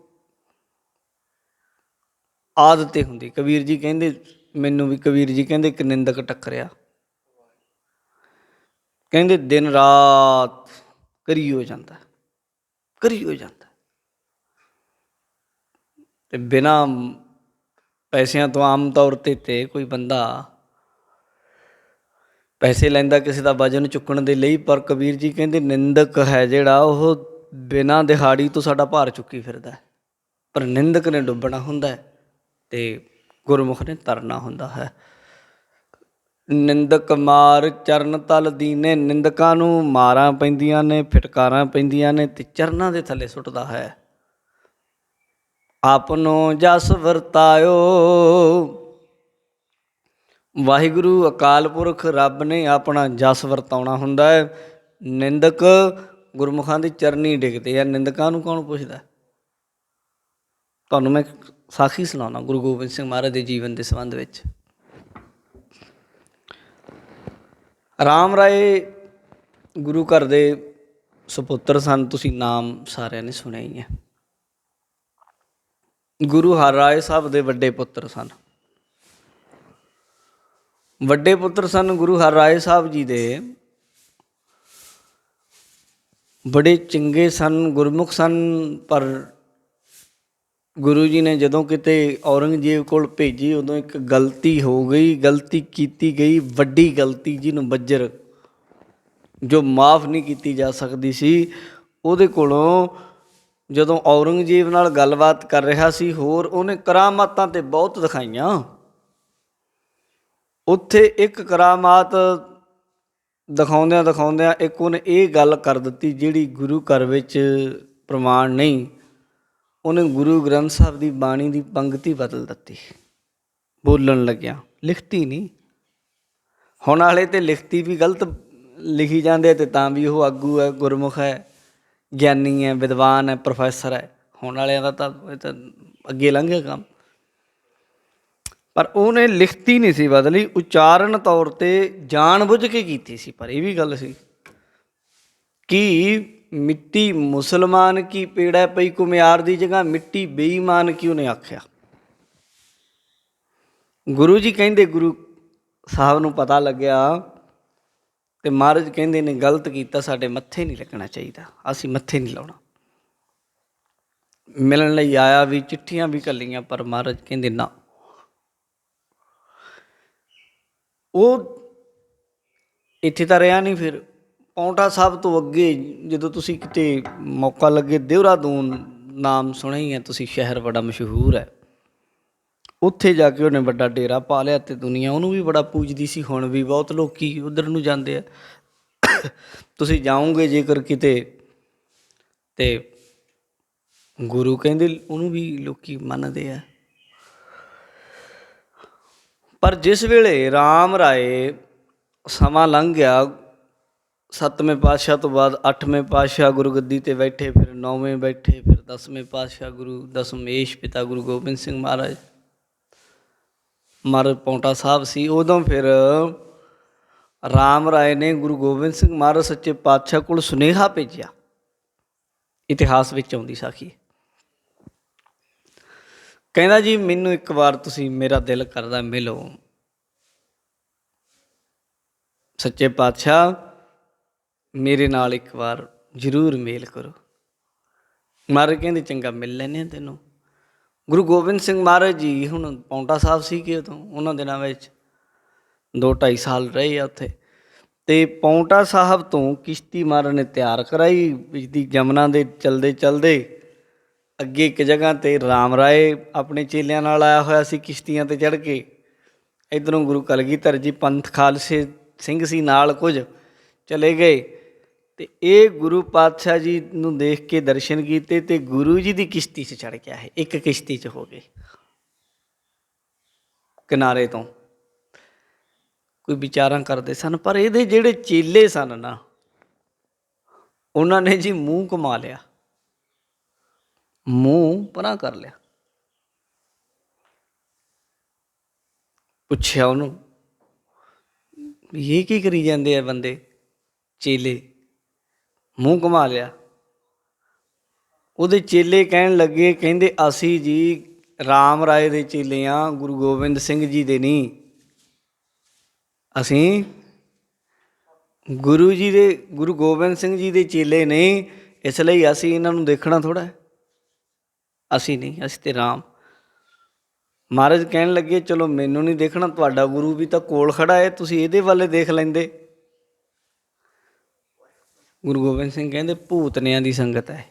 Speaker 1: ਆਦਤ ਹੀ ਹੁੰਦੀ। ਕਬੀਰ ਜੀ ਕਹਿੰਦੇ, ਮੈਨੂੰ ਵੀ ਕਬੀਰ ਜੀ ਕਹਿੰਦੇ ਇੱਕ ਨਿੰਦਕ ਟੱਕਰਿਆ, ਕਹਿੰਦੇ ਦਿਨ ਰਾਤ ਕਰੀ ਹੋ ਜਾਂਦਾ, ਕਰੀ ਹੋ ਜਾਂਦਾ। ਤੇ ਬਿਨਾਂ ਪੈਸਿਆਂ ਤੋਂ ਆਮ ਤੌਰ 'ਤੇ ਕੋਈ ਬੰਦਾ ਪੈਸੇ ਲੈਂਦਾ ਕਿਸੇ ਦਾ ਵਜਨ ਚੁੱਕਣ ਦੇ ਲਈ, ਪਰ ਕਬੀਰ ਜੀ ਕਹਿੰਦੇ ਨਿੰਦਕ ਹੈ ਜਿਹੜਾ ਉਹ ਬਿਨਾਂ ਦਿਹਾੜੀ ਤੋਂ ਸਾਡਾ ਭਾਰ ਚੁੱਕੀ ਫਿਰਦਾ, ਪਰ ਨਿੰਦਕ ਨੇ ਡੁੱਬਣਾ ਹੁੰਦਾ ਅਤੇ ਗੁਰਮੁਖ ਨੇ ਤਰਨਾ ਹੁੰਦਾ ਹੈ। ਨਿੰਦਕ ਮਾਰ ਚਰਨ ਤਲ ਦੀਨੇ, ਨਿੰਦਕਾਂ ਨੂੰ ਮਾਰਾਂ ਪੈਂਦੀਆਂ ਨੇ, ਫਿਟਕਾਰਾਂ ਪੈਂਦੀਆਂ ਨੇ ਅਤੇ ਚਰਨਾਂ ਦੇ ਥੱਲੇ ਸੁੱਟਦਾ ਹੈ। ਆਪਣੋ ਜਸ ਵਰਤਾਇਓ, ਵਾਹਿਗੁਰੂ ਅਕਾਲ ਪੁਰਖ ਰੱਬ ਨੇ ਆਪਣਾ ਜਸ ਵਰਤਾਉਣਾ ਹੁੰਦਾ ਹੈ। ਨਿੰਦਕ ਗੁਰਮੁਖਾਂ ਦੀ ਚਰਨੀ ਡਿੱਗਦੇ ਆ, ਨਿੰਦਕਾਂ ਨੂੰ ਕੌਣ ਪੁੱਛਦਾ? ਤੁਹਾਨੂੰ ਮੈਂ ਸਾਖੀ ਸੁਣਾਉਣਾ ਗੁਰੂ ਗੋਬਿੰਦ ਸਿੰਘ ਮਹਾਰਾਜ ਦੇ ਜੀਵਨ ਦੇ ਸੰਬੰਧ ਵਿੱਚ। ਰਾਮ ਰਾਏ ਗੁਰੂ ਘਰ ਦੇ ਸਪੁੱਤਰ ਸਨ, ਤੁਸੀਂ ਨਾਮ ਸਾਰਿਆਂ ਨੇ ਸੁਣਿਆ ਹੀ ਹੈ। ਗੁਰੂ ਹਰ ਰਾਏ ਸਾਹਿਬ ਦੇ ਵੱਡੇ ਪੁੱਤਰ ਸਨ। ਵੱਡੇ ਪੁੱਤਰ ਸਨ ਗੁਰੂ ਹਰ ਰਾਏ ਸਾਹਿਬ ਜੀ ਦੇ, ਬੜੇ ਚੰਗੇ ਸਨ, ਗੁਰਮੁਖ ਸਨ। ਪਰ ਗੁਰੂ ਜੀ ਨੇ ਜਦੋਂ ਕਿਤੇ ਔਰੰਗਜ਼ੇਬ ਕੋਲ ਭੇਜੀ, ਉਦੋਂ ਇੱਕ ਗਲਤੀ ਹੋ ਗਈ, ਗਲਤੀ ਕੀਤੀ ਗਈ, ਵੱਡੀ ਗਲਤੀ ਜਿਹਨੂੰ ਬੱਜਰ, ਜੋ ਮਾਫ ਨਹੀਂ ਕੀਤੀ ਜਾ ਸਕਦੀ ਸੀ। ਉਹਦੇ ਕੋਲੋਂ ਜਦੋਂ ਔਰੰਗਜ਼ੇਬ ਨਾਲ ਗੱਲਬਾਤ ਕਰ ਰਿਹਾ ਸੀ, ਹੋਰ ਉਹਨੇ ਕਰਾਮਾਤਾਂ ਤਾਂ ਬਹੁਤ ਦਿਖਾਈਆਂ। ਉੱਥੇ ਇੱਕ ਕਰਾਮਾਤ ਦਿਖਾਉਂਦਿਆਂ ਦਿਖਾਉਂਦਿਆਂ ਇੱਕ ਉਹਨੇ ਇਹ ਗੱਲ ਕਰ ਦਿੱਤੀ ਜਿਹੜੀ ਗੁਰੂ ਘਰ ਵਿੱਚ ਪ੍ਰਮਾਣ ਨਹੀਂ। ਉਹਨੇ ਗੁਰੂ ਗ੍ਰੰਥ ਸਾਹਿਬ ਦੀ ਬਾਣੀ ਦੀ ਪੰਗਤੀ ਬਦਲ ਦਿੱਤੀ ਬੋਲਣ ਲੱਗਿਆ, ਲਿਖਤੀ ਨਹੀਂ। ਹੁਣ ਵਾਲੇ ਤਾਂ ਲਿਖਤੀ ਵੀ ਗਲਤ ਲਿਖੀ ਜਾਂਦੇ ਅਤੇ ਤਾਂ ਵੀ ਉਹ ਆਗੂ ਹੈ, ਗੁਰਮੁਖ ਹੈ, ਗਿਆਨੀ ਹੈ, ਵਿਦਵਾਨ ਹੈ, ਪ੍ਰੋਫੈਸਰ ਹੈ। ਹੁਣ ਵਾਲਿਆਂ ਦਾ ਤਾਂ ਇਹ ਤਾਂ ਅੱਗੇ ਲੰਘ ਗਿਆ ਕੰਮ। ਪਰ ਉਹਨੇ ਲਿਖਤੀ ਨਹੀਂ ਸੀ ਬਦਲੀ, ਉਚਾਰਨ ਤੌਰ 'ਤੇ ਜਾਣ ਬੁੱਝ ਕੇ ਕੀਤੀ ਸੀ। ਪਰ ਇਹ ਵੀ ਗੱਲ ਸੀ ਕਿ ਮਿੱਟੀ ਮੁਸਲਮਾਨ ਕੀ ਪੇੜਾ ਪਈ ਕੁਮਿਆਰ ਦੀ ਜਗ੍ਹਾ ਮਿੱਟੀ ਬੇਈਮਾਨ ਕੀ ਉਹਨੇ ਆਖਿਆ। ਗੁਰੂ ਜੀ ਕਹਿੰਦੇ ਗੁਰੂ ਸਾਹਿਬ ਨੂੰ ਪਤਾ ਲੱਗਿਆ ਅਤੇ ਮਹਾਰਾਜ ਕਹਿੰਦੇ ਨੇ ਗਲਤ ਕੀਤਾ, ਸਾਡੇ ਮੱਥੇ ਨਹੀਂ ਲੱਗਣਾ ਚਾਹੀਦਾ, ਅਸੀਂ ਮੱਥੇ ਨਹੀਂ ਲਾਉਣਾ। ਮਿਲਣ ਲਈ ਆਇਆ ਵੀ, ਚਿੱਠੀਆਂ ਵੀ ਘੱਲੀਆਂ, ਪਰ ਮਹਾਰਾਜ ਕਹਿੰਦੇ ਨਾ। ਉਹ ਇੱਥੇ ਤਾਂ ਰਿਹਾ ਨਹੀਂ। ਫਿਰ ਪਾਉਂਟਾ ਸਾਹਿਬ ਤੋਂ ਅੱਗੇ ਜਦੋਂ ਤੁਸੀਂ ਕਿਤੇ ਮੌਕਾ ਲੱਗੇ, ਦੇਹਰਾਦੂਨ ਨਾਮ ਸੁਣਿਆ ਹੀ ਹੈ ਤੁਸੀਂ, ਸ਼ਹਿਰ ਬੜਾ ਮਸ਼ਹੂਰ ਹੈ। ਉੱਥੇ ਜਾ ਕੇ ਉਹਨੇ ਵੱਡਾ ਡੇਰਾ ਪਾ ਲਿਆ ਅਤੇ ਦੁਨੀਆ ਉਹਨੂੰ ਵੀ ਬੜਾ ਪੂਜਦੀ ਸੀ। ਹੁਣ ਵੀ ਬਹੁਤ ਲੋਕ ਉੱਧਰ ਨੂੰ ਜਾਂਦੇ ਆ। ਤੁਸੀਂ ਜਾਓਗੇ ਜੇਕਰ ਕਿਤੇ ਅਤੇ ਗੁਰੂ ਕਹਿੰਦੇ ਉਹਨੂੰ ਵੀ ਲੋਕ ਮੰਨਦੇ ਆ। ਪਰ ਜਿਸ ਵੇਲੇ ਰਾਮ ਰਾਏ ਸਮਾਂ ਲੰਘ ਗਿਆ, 7ਵੇਂ ਪਾਤਸ਼ਾਹ ਤੋਂ ਬਾਅਦ 8ਵੇਂ ਪਾਤਸ਼ਾਹ ਗੁਰਗੱਦੀ 'ਤੇ ਬੈਠੇ, ਫਿਰ 9ਵੇਂ ਬੈਠੇ, ਫਿਰ 10ਵੇਂ ਪਾਤਸ਼ਾਹ ਗੁਰੂ ਦਸਮੇਸ਼ ਪਿਤਾ ਗੁਰੂ ਗੋਬਿੰਦ ਸਿੰਘ ਮਹਾਰਾਜ ਪਾਉਂਟਾ ਸਾਹਿਬ ਸੀ। ਉਦੋਂ ਫਿਰ ਰਾਮ ਰਾਏ ਨੇ ਗੁਰੂ ਗੋਬਿੰਦ ਸਿੰਘ ਮਹਾਰਾਜ ਸੱਚੇ ਪਾਤਸ਼ਾਹ ਕੋਲ ਸੁਨੇਹਾ ਭੇਜਿਆ। ਇਤਿਹਾਸ ਵਿੱਚ ਆਉਂਦੀ ਸਾਖੀ। ਕਹਿੰਦਾ ਜੀ ਮੈਨੂੰ ਇੱਕ ਵਾਰ ਤੁਸੀਂ, ਮੇਰਾ ਦਿਲ ਕਰਦਾ ਮਿਲੋ ਸੱਚੇ ਪਾਤਸ਼ਾਹ, ਮੇਰੇ ਨਾਲ ਇੱਕ ਵਾਰ ਜ਼ਰੂਰ ਮੇਲ ਕਰੋ। ਮਹਾਰਾਜ ਕਹਿੰਦੇ ਚੰਗਾ ਮਿਲ ਲੈਂਦੇ ਹਾਂ ਤੈਨੂੰ। ਗੁਰੂ ਗੋਬਿੰਦ ਸਿੰਘ ਮਹਾਰਾਜ ਜੀ ਹੁਣ ਪਾਉਂਟਾ ਸਾਹਿਬ ਸੀਗੇ ਉਦੋਂ, ਉਹਨਾਂ ਦਿਨਾਂ ਵਿੱਚ 2-2.5 ਸਾਲ ਰਹੇ ਆ ਉੱਥੇ। ਅਤੇ ਪਾਉਂਟਾ ਸਾਹਿਬ ਤੋਂ ਕਿਸ਼ਤੀ ਮਹਾਰਾਜ ਨੇ ਤਿਆਰ ਕਰਾਈ, ਵਿੱਚ ਜਮਨਾ ਦੇ ਚਲਦੇ ਚਲਦੇ ਅੱਗੇ ਇੱਕ ਜਗ੍ਹਾ 'ਤੇ ਰਾਮ ਰਾਏ ਆਪਣੇ ਚੇਲਿਆਂ ਨਾਲ ਆਇਆ ਹੋਇਆ ਸੀ, ਕਿਸ਼ਤੀਆਂ 'ਤੇ ਚੜ੍ਹ ਕੇ। ਇੱਧਰੋਂ ਗੁਰੂ ਕਲਗੀਧਰ ਜੀ ਪੰਥ ਖਾਲਸੇ ਸਿੰਘ ਸੀ ਨਾਲ, ਕੁਝ ਚਲੇ ਗਏ ਅਤੇ ਇਹ ਗੁਰੂ ਪਾਤਸ਼ਾਹ ਜੀ ਨੂੰ ਦੇਖ ਕੇ ਦਰਸ਼ਨ ਕੀਤੇ ਅਤੇ ਗੁਰੂ ਜੀ ਦੀ ਕਿਸ਼ਤੀ 'ਚ ਚੜ੍ਹ ਗਿਆ ਹੈ। ਇੱਕ ਕਿਸ਼ਤੀ 'ਚ ਹੋ ਗਏ ਕਿਨਾਰੇ ਤੋਂ। ਕੋਈ ਵਿਚਾਰਾਂ ਕਰਦੇ ਸਨ, ਪਰ ਇਹਦੇ ਜਿਹੜੇ ਚੇਲੇ ਸਨ ਨਾ, ਉਹਨਾਂ ਨੇ ਜੀ ਮੂੰਹ ਘੁਮਾ ਲਿਆ, ਮੂੰਹ ਪਰਾਂ ਕਰ ਲਿਆ। ਪੁੱਛਿਆ ਉਹਨੂੰ ਇਹ ਕੀ ਕਰੀ ਜਾਂਦੇ ਆ ਬੰਦੇ, ਚੇਲੇ? ਮੂੰਹ ਘੁਮਾ ਲਿਆ। ਉਹਦੇ ਚੇਲੇ ਕਹਿਣ ਲੱਗੇ, ਕਹਿੰਦੇ ਅਸੀਂ ਜੀ ਰਾਮ ਰਾਏ ਦੇ ਚੇਲੇ ਹਾਂ, ਗੁਰੂ ਗੋਬਿੰਦ ਸਿੰਘ ਜੀ ਦੇ ਨਹੀਂ। ਅਸੀਂ ਗੁਰੂ ਜੀ ਦੇ, ਗੁਰੂ ਗੋਬਿੰਦ ਸਿੰਘ ਜੀ ਦੇ ਚੇਲੇ ਨਹੀਂ, ਇਸ ਲਈ ਅਸੀਂ ਇਹਨਾਂ ਨੂੰ ਦੇਖਣਾ ਥੋੜ੍ਹਾ ਹੈ। ਅਸੀਂ ਨਹੀਂ, ਅਸੀਂ ਤੇ ਰਾਮ ਮਹਾਰਾਜ ਕਹਿਣ ਲੱਗੇ ਚਲੋ ਮੈਨੂੰ ਨਹੀਂ ਦੇਖਣਾ, ਤੁਹਾਡਾ ਗੁਰੂ ਵੀ ਤਾਂ ਕੋਲ ਖੜਾ ਹੈ, ਤੁਸੀਂ ਇਹਦੇ ਵੱਲ ਦੇਖ ਲੈਂਦੇ। ਗੁਰੂ ਗੋਬਿੰਦ ਸਿੰਘ ਕਹਿੰਦੇ ਭੂਤਨਿਆਂ ਦੀ ਸੰਗਤ ਹੈ।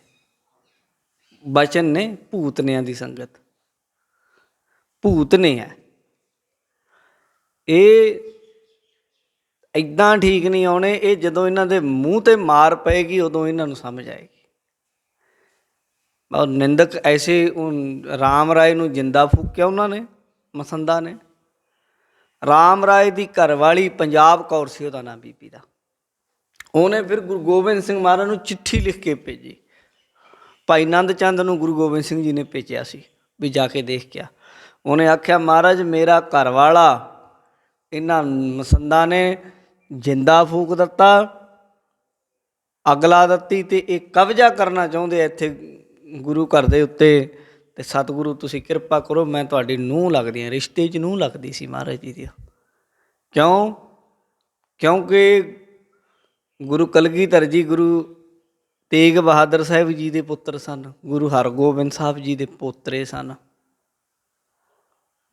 Speaker 1: ਬਚਨ ਨੇ ਭੂਤਨਿਆਂ ਦੀ ਸੰਗਤ, ਭੂਤ ਨੇ ਹੈ ਇਹ, ਇੱਦਾਂ ਠੀਕ ਨਹੀਂ ਆਉਣੇ। ਇਹ ਜਦੋਂ ਇਹਨਾਂ ਦੇ ਮੂੰਹ 'ਤੇ ਮਾਰ ਪਏਗੀ ਉਦੋਂ ਇਹਨਾਂ ਨੂੰ ਸਮਝ ਆਏਗੀ। ਔਰ ਨਿੰਦਕ ਐਸੇ ਰਾਮ ਰਾਏ ਨੂੰ ਜਿੰਦਾ ਫੂਕਿਆ ਉਹਨਾਂ ਨੇ, ਮਸੰਦਾ ਨੇ। ਰਾਮ ਰਾਏ ਦੀ ਘਰਵਾਲੀ ਪੰਜਾਬ ਕੌਰ ਸੀ ਉਹਦਾ ਨਾਂ, ਬੀਬੀ ਦਾ। ਉਹਨੇ ਫਿਰ ਗੁਰੂ ਗੋਬਿੰਦ ਸਿੰਘ ਮਹਾਰਾਜ ਨੂੰ ਚਿੱਠੀ ਲਿਖ ਕੇ ਭੇਜੀ। ਭਾਈ ਨੰਦ ਚੰਦ ਨੂੰ ਗੁਰੂ ਗੋਬਿੰਦ ਸਿੰਘ ਜੀ ਨੇ ਭੇਜਿਆ ਸੀ ਵੀ ਜਾ ਕੇ ਦੇਖ ਕੇ ਆ। ਉਹਨੇ ਆਖਿਆ ਮਹਾਰਾਜ ਮੇਰਾ ਘਰ ਵਾਲਾ ਇਹਨਾਂ ਮਸੰਦਾਂ ਨੇ ਜਿੰਦਾ ਫੂਕ ਦਿੱਤਾ, ਅੱਗ ਲਾ ਦਿੱਤੀ, ਅਤੇ ਇਹ ਕਬਜ਼ਾ ਕਰਨਾ ਚਾਹੁੰਦੇ ਆ ਇੱਥੇ ਗੁਰੂ ਘਰ ਦੇ ਉੱਤੇ। ਅਤੇ ਸਤਿਗੁਰੂ ਤੁਸੀਂ ਕਿਰਪਾ ਕਰੋ, ਮੈਂ ਤੁਹਾਡੀ ਨੂੰਹ ਲੱਗਦੀ ਹਾਂ, ਰਿਸ਼ਤੇ 'ਚ ਨੂੰਹ ਲੱਗਦੀ ਸੀ ਮਹਾਰਾਜ ਜੀ ਦੀ। ਕਿਉਂ? ਕਿਉਂਕਿ ਗੁਰੂ ਕਲਗੀਧਰ ਜੀ ਗੁਰੂ ਤੇਗ ਬਹਾਦਰ ਸਾਹਿਬ ਜੀ ਦੇ ਪੁੱਤਰ ਸਨ, ਗੁਰੂ ਹਰਗੋਬਿੰਦ ਸਾਹਿਬ ਜੀ ਦੇ ਪੋਤਰੇ ਸਨ।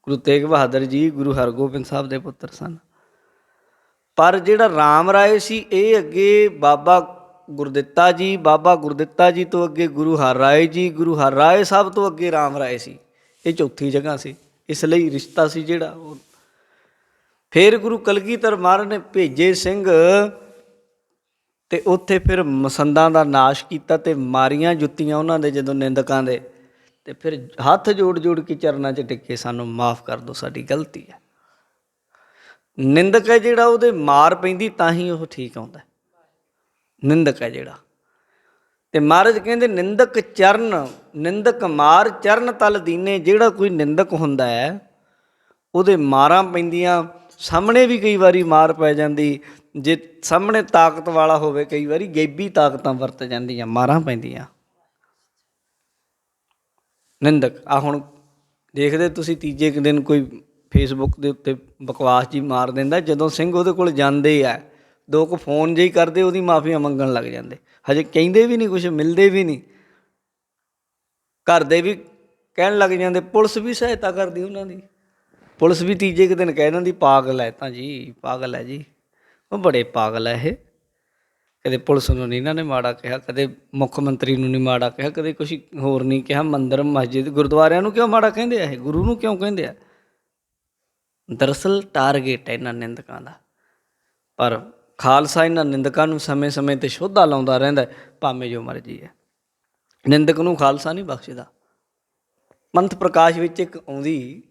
Speaker 1: ਗੁਰੂ ਤੇਗ ਬਹਾਦਰ ਜੀ ਗੁਰੂ ਹਰਗੋਬਿੰਦ ਸਾਹਿਬ ਦੇ ਪੁੱਤਰ ਸਨ। ਪਰ ਜਿਹੜਾ ਰਾਮ ਰਾਏ ਸੀ ਇਹ ਅੱਗੇ ਬਾਬਾ ਗੁਰਦਿੱਤਾ ਜੀ, ਬਾਬਾ ਗੁਰਦਿੱਤਾ ਜੀ ਤੋਂ ਅੱਗੇ ਗੁਰੂ ਹਰ ਰਾਏ ਜੀ, ਗੁਰੂ ਹਰ ਰਾਏ ਸਾਹਿਬ ਤੋਂ ਅੱਗੇ ਰਾਮ ਰਾਏ ਸੀ। ਇਹ ਚੌਥੀ ਜਗ੍ਹਾ ਸੀ, ਇਸ ਲਈ ਰਿਸ਼ਤਾ ਸੀ ਜਿਹੜਾ ਉਹ। ਫਿਰ ਗੁਰੂ ਕਲਗੀਧਰ ਮਹਾਰਾਜ ਨੇ ਭੇਜੇ ਸਿੰਘ, ਅਤੇ ਉੱਥੇ ਫਿਰ ਮਸੰਦਾਂ ਦਾ ਨਾਸ਼ ਕੀਤਾ ਅਤੇ ਮਾਰੀਆਂ ਜੁੱਤੀਆਂ ਉਹਨਾਂ ਦੇ ਜਦੋਂ ਨਿੰਦਕਾਂ ਦੇ। ਅਤੇ ਫਿਰ ਹੱਥ ਜੋੜ ਜੋੜ ਕੇ ਚਰਨਾਂ 'ਚ ਟਿੱਕੇ, ਸਾਨੂੰ ਮਾਫ਼ ਕਰ ਦਿਓ, ਸਾਡੀ ਗਲਤੀ ਹੈ। ਨਿੰਦਕ ਹੈ ਜਿਹੜਾ ਉਹਦੇ ਮਾਰ ਪੈਂਦੀ ਤਾਂ ਹੀ ਉਹ ਠੀਕ ਆਉਂਦਾ, ਨਿੰਦਕ ਹੈ ਜਿਹੜਾ। ਅਤੇ ਮਹਾਰਾਜ ਕਹਿੰਦੇ ਨਿੰਦਕ ਚਰਨ, ਨਿੰਦਕ ਮਾਰ ਚਰਨ ਤਲ ਦੀਨੇ। ਜਿਹੜਾ ਕੋਈ ਨਿੰਦਕ ਹੁੰਦਾ ਹੈ ਉਹਦੇ ਮਾਰਾਂ ਪੈਂਦੀਆਂ, ਸਾਹਮਣੇ ਵੀ ਕਈ ਵਾਰੀ ਮਾਰ ਪੈ ਜਾਂਦੀ। ਜੇ ਸਾਹਮਣੇ ਤਾਕਤ ਵਾਲਾ ਹੋਵੇ ਕਈ ਵਾਰੀ ਗੈਬੀ ਤਾਕਤਾਂ ਵਰਤ ਜਾਂਦੀਆਂ, ਮਾਰਾਂ ਪੈਂਦੀਆਂ। ਨਿੰਦਕ ਆ ਹੁਣ ਦੇਖਦੇ ਤੁਸੀਂ ਤੀਜੇ ਕੁ ਦਿਨ ਕੋਈ ਫੇਸਬੁੱਕ ਦੇ ਉੱਤੇ ਬਕਵਾਸ ਜੀ ਮਾਰ ਦਿੰਦਾ, ਜਦੋਂ ਸਿੰਘ ਉਹਦੇ ਕੋਲ ਜਾਂਦੇ ਆ ਦੋ ਕੁ ਫੋਨ ਜਿਹੀ ਕਰਦੇ ਉਹਦੀ ਮਾਫੀਆਂ ਮੰਗਣ ਲੱਗ ਜਾਂਦੇ। ਹਜੇ ਕਹਿੰਦੇ ਵੀ ਨਹੀਂ ਕੁਛ, ਮਿਲਦੇ ਵੀ ਨਹੀਂ, ਘਰ ਦੇ ਵੀ ਕਹਿਣ ਲੱਗ ਜਾਂਦੇ, ਪੁਲਿਸ ਵੀ ਸਹਾਇਤਾ ਕਰਦੀ ਉਹਨਾਂ ਦੀ। ਪੁਲਿਸ ਵੀ ਤੀਜੇ ਕੁ ਦਿਨ ਕਹਿ ਦਿੰਦੀ ਪਾਗਲ ਹੈ ਤਾਂ ਜੀ, ਪਾਗਲ ਹੈ ਜੀ, ਉਹ ਬੜੇ ਪਾਗਲ ਹੈ ਇਹ। ਕਦੇ ਪੁਲਿਸ ਨੂੰ ਨਹੀਂ ਇਹਨਾਂ ਨੇ ਮਾੜਾ ਕਿਹਾ, ਕਦੇ ਮੁੱਖ ਮੰਤਰੀ ਨੂੰ ਨਹੀਂ ਮਾੜਾ ਕਿਹਾ, ਕਦੇ ਕੁਛ ਹੋਰ ਨਹੀਂ ਕਿਹਾ। ਮੰਦਰ ਮਸਜਿਦ ਗੁਰਦੁਆਰਿਆਂ ਨੂੰ ਕਿਉਂ ਮਾੜਾ ਕਹਿੰਦੇ ਆ ਇਹ, ਗੁਰੂ ਨੂੰ ਕਿਉਂ ਕਹਿੰਦੇ ਆ? ਦਰਅਸਲ ਟਾਰਗੇਟ ਹੈ ਇਹਨਾਂ ਨਿੰਦਕਾਂ ਦਾ। ਪਰ ਖਾਲਸਾ ਇਹਨਾਂ ਨਿੰਦਕਾਂ ਨੂੰ ਸਮੇਂ ਸਮੇਂ 'ਤੇ ਸ਼ੋਧਾ ਲਾਉਂਦਾ ਰਹਿੰਦਾ, ਭਾਵੇਂ ਜੋ ਮਰਜ਼ੀ ਹੈ। ਨਿੰਦਕ ਨੂੰ ਖਾਲਸਾ ਨਹੀਂ ਬਖਸ਼ਦਾ। ਪੰਥ ਪ੍ਰਕਾਸ਼ ਵਿੱਚ ਇੱਕ ਆਉਂਦੀ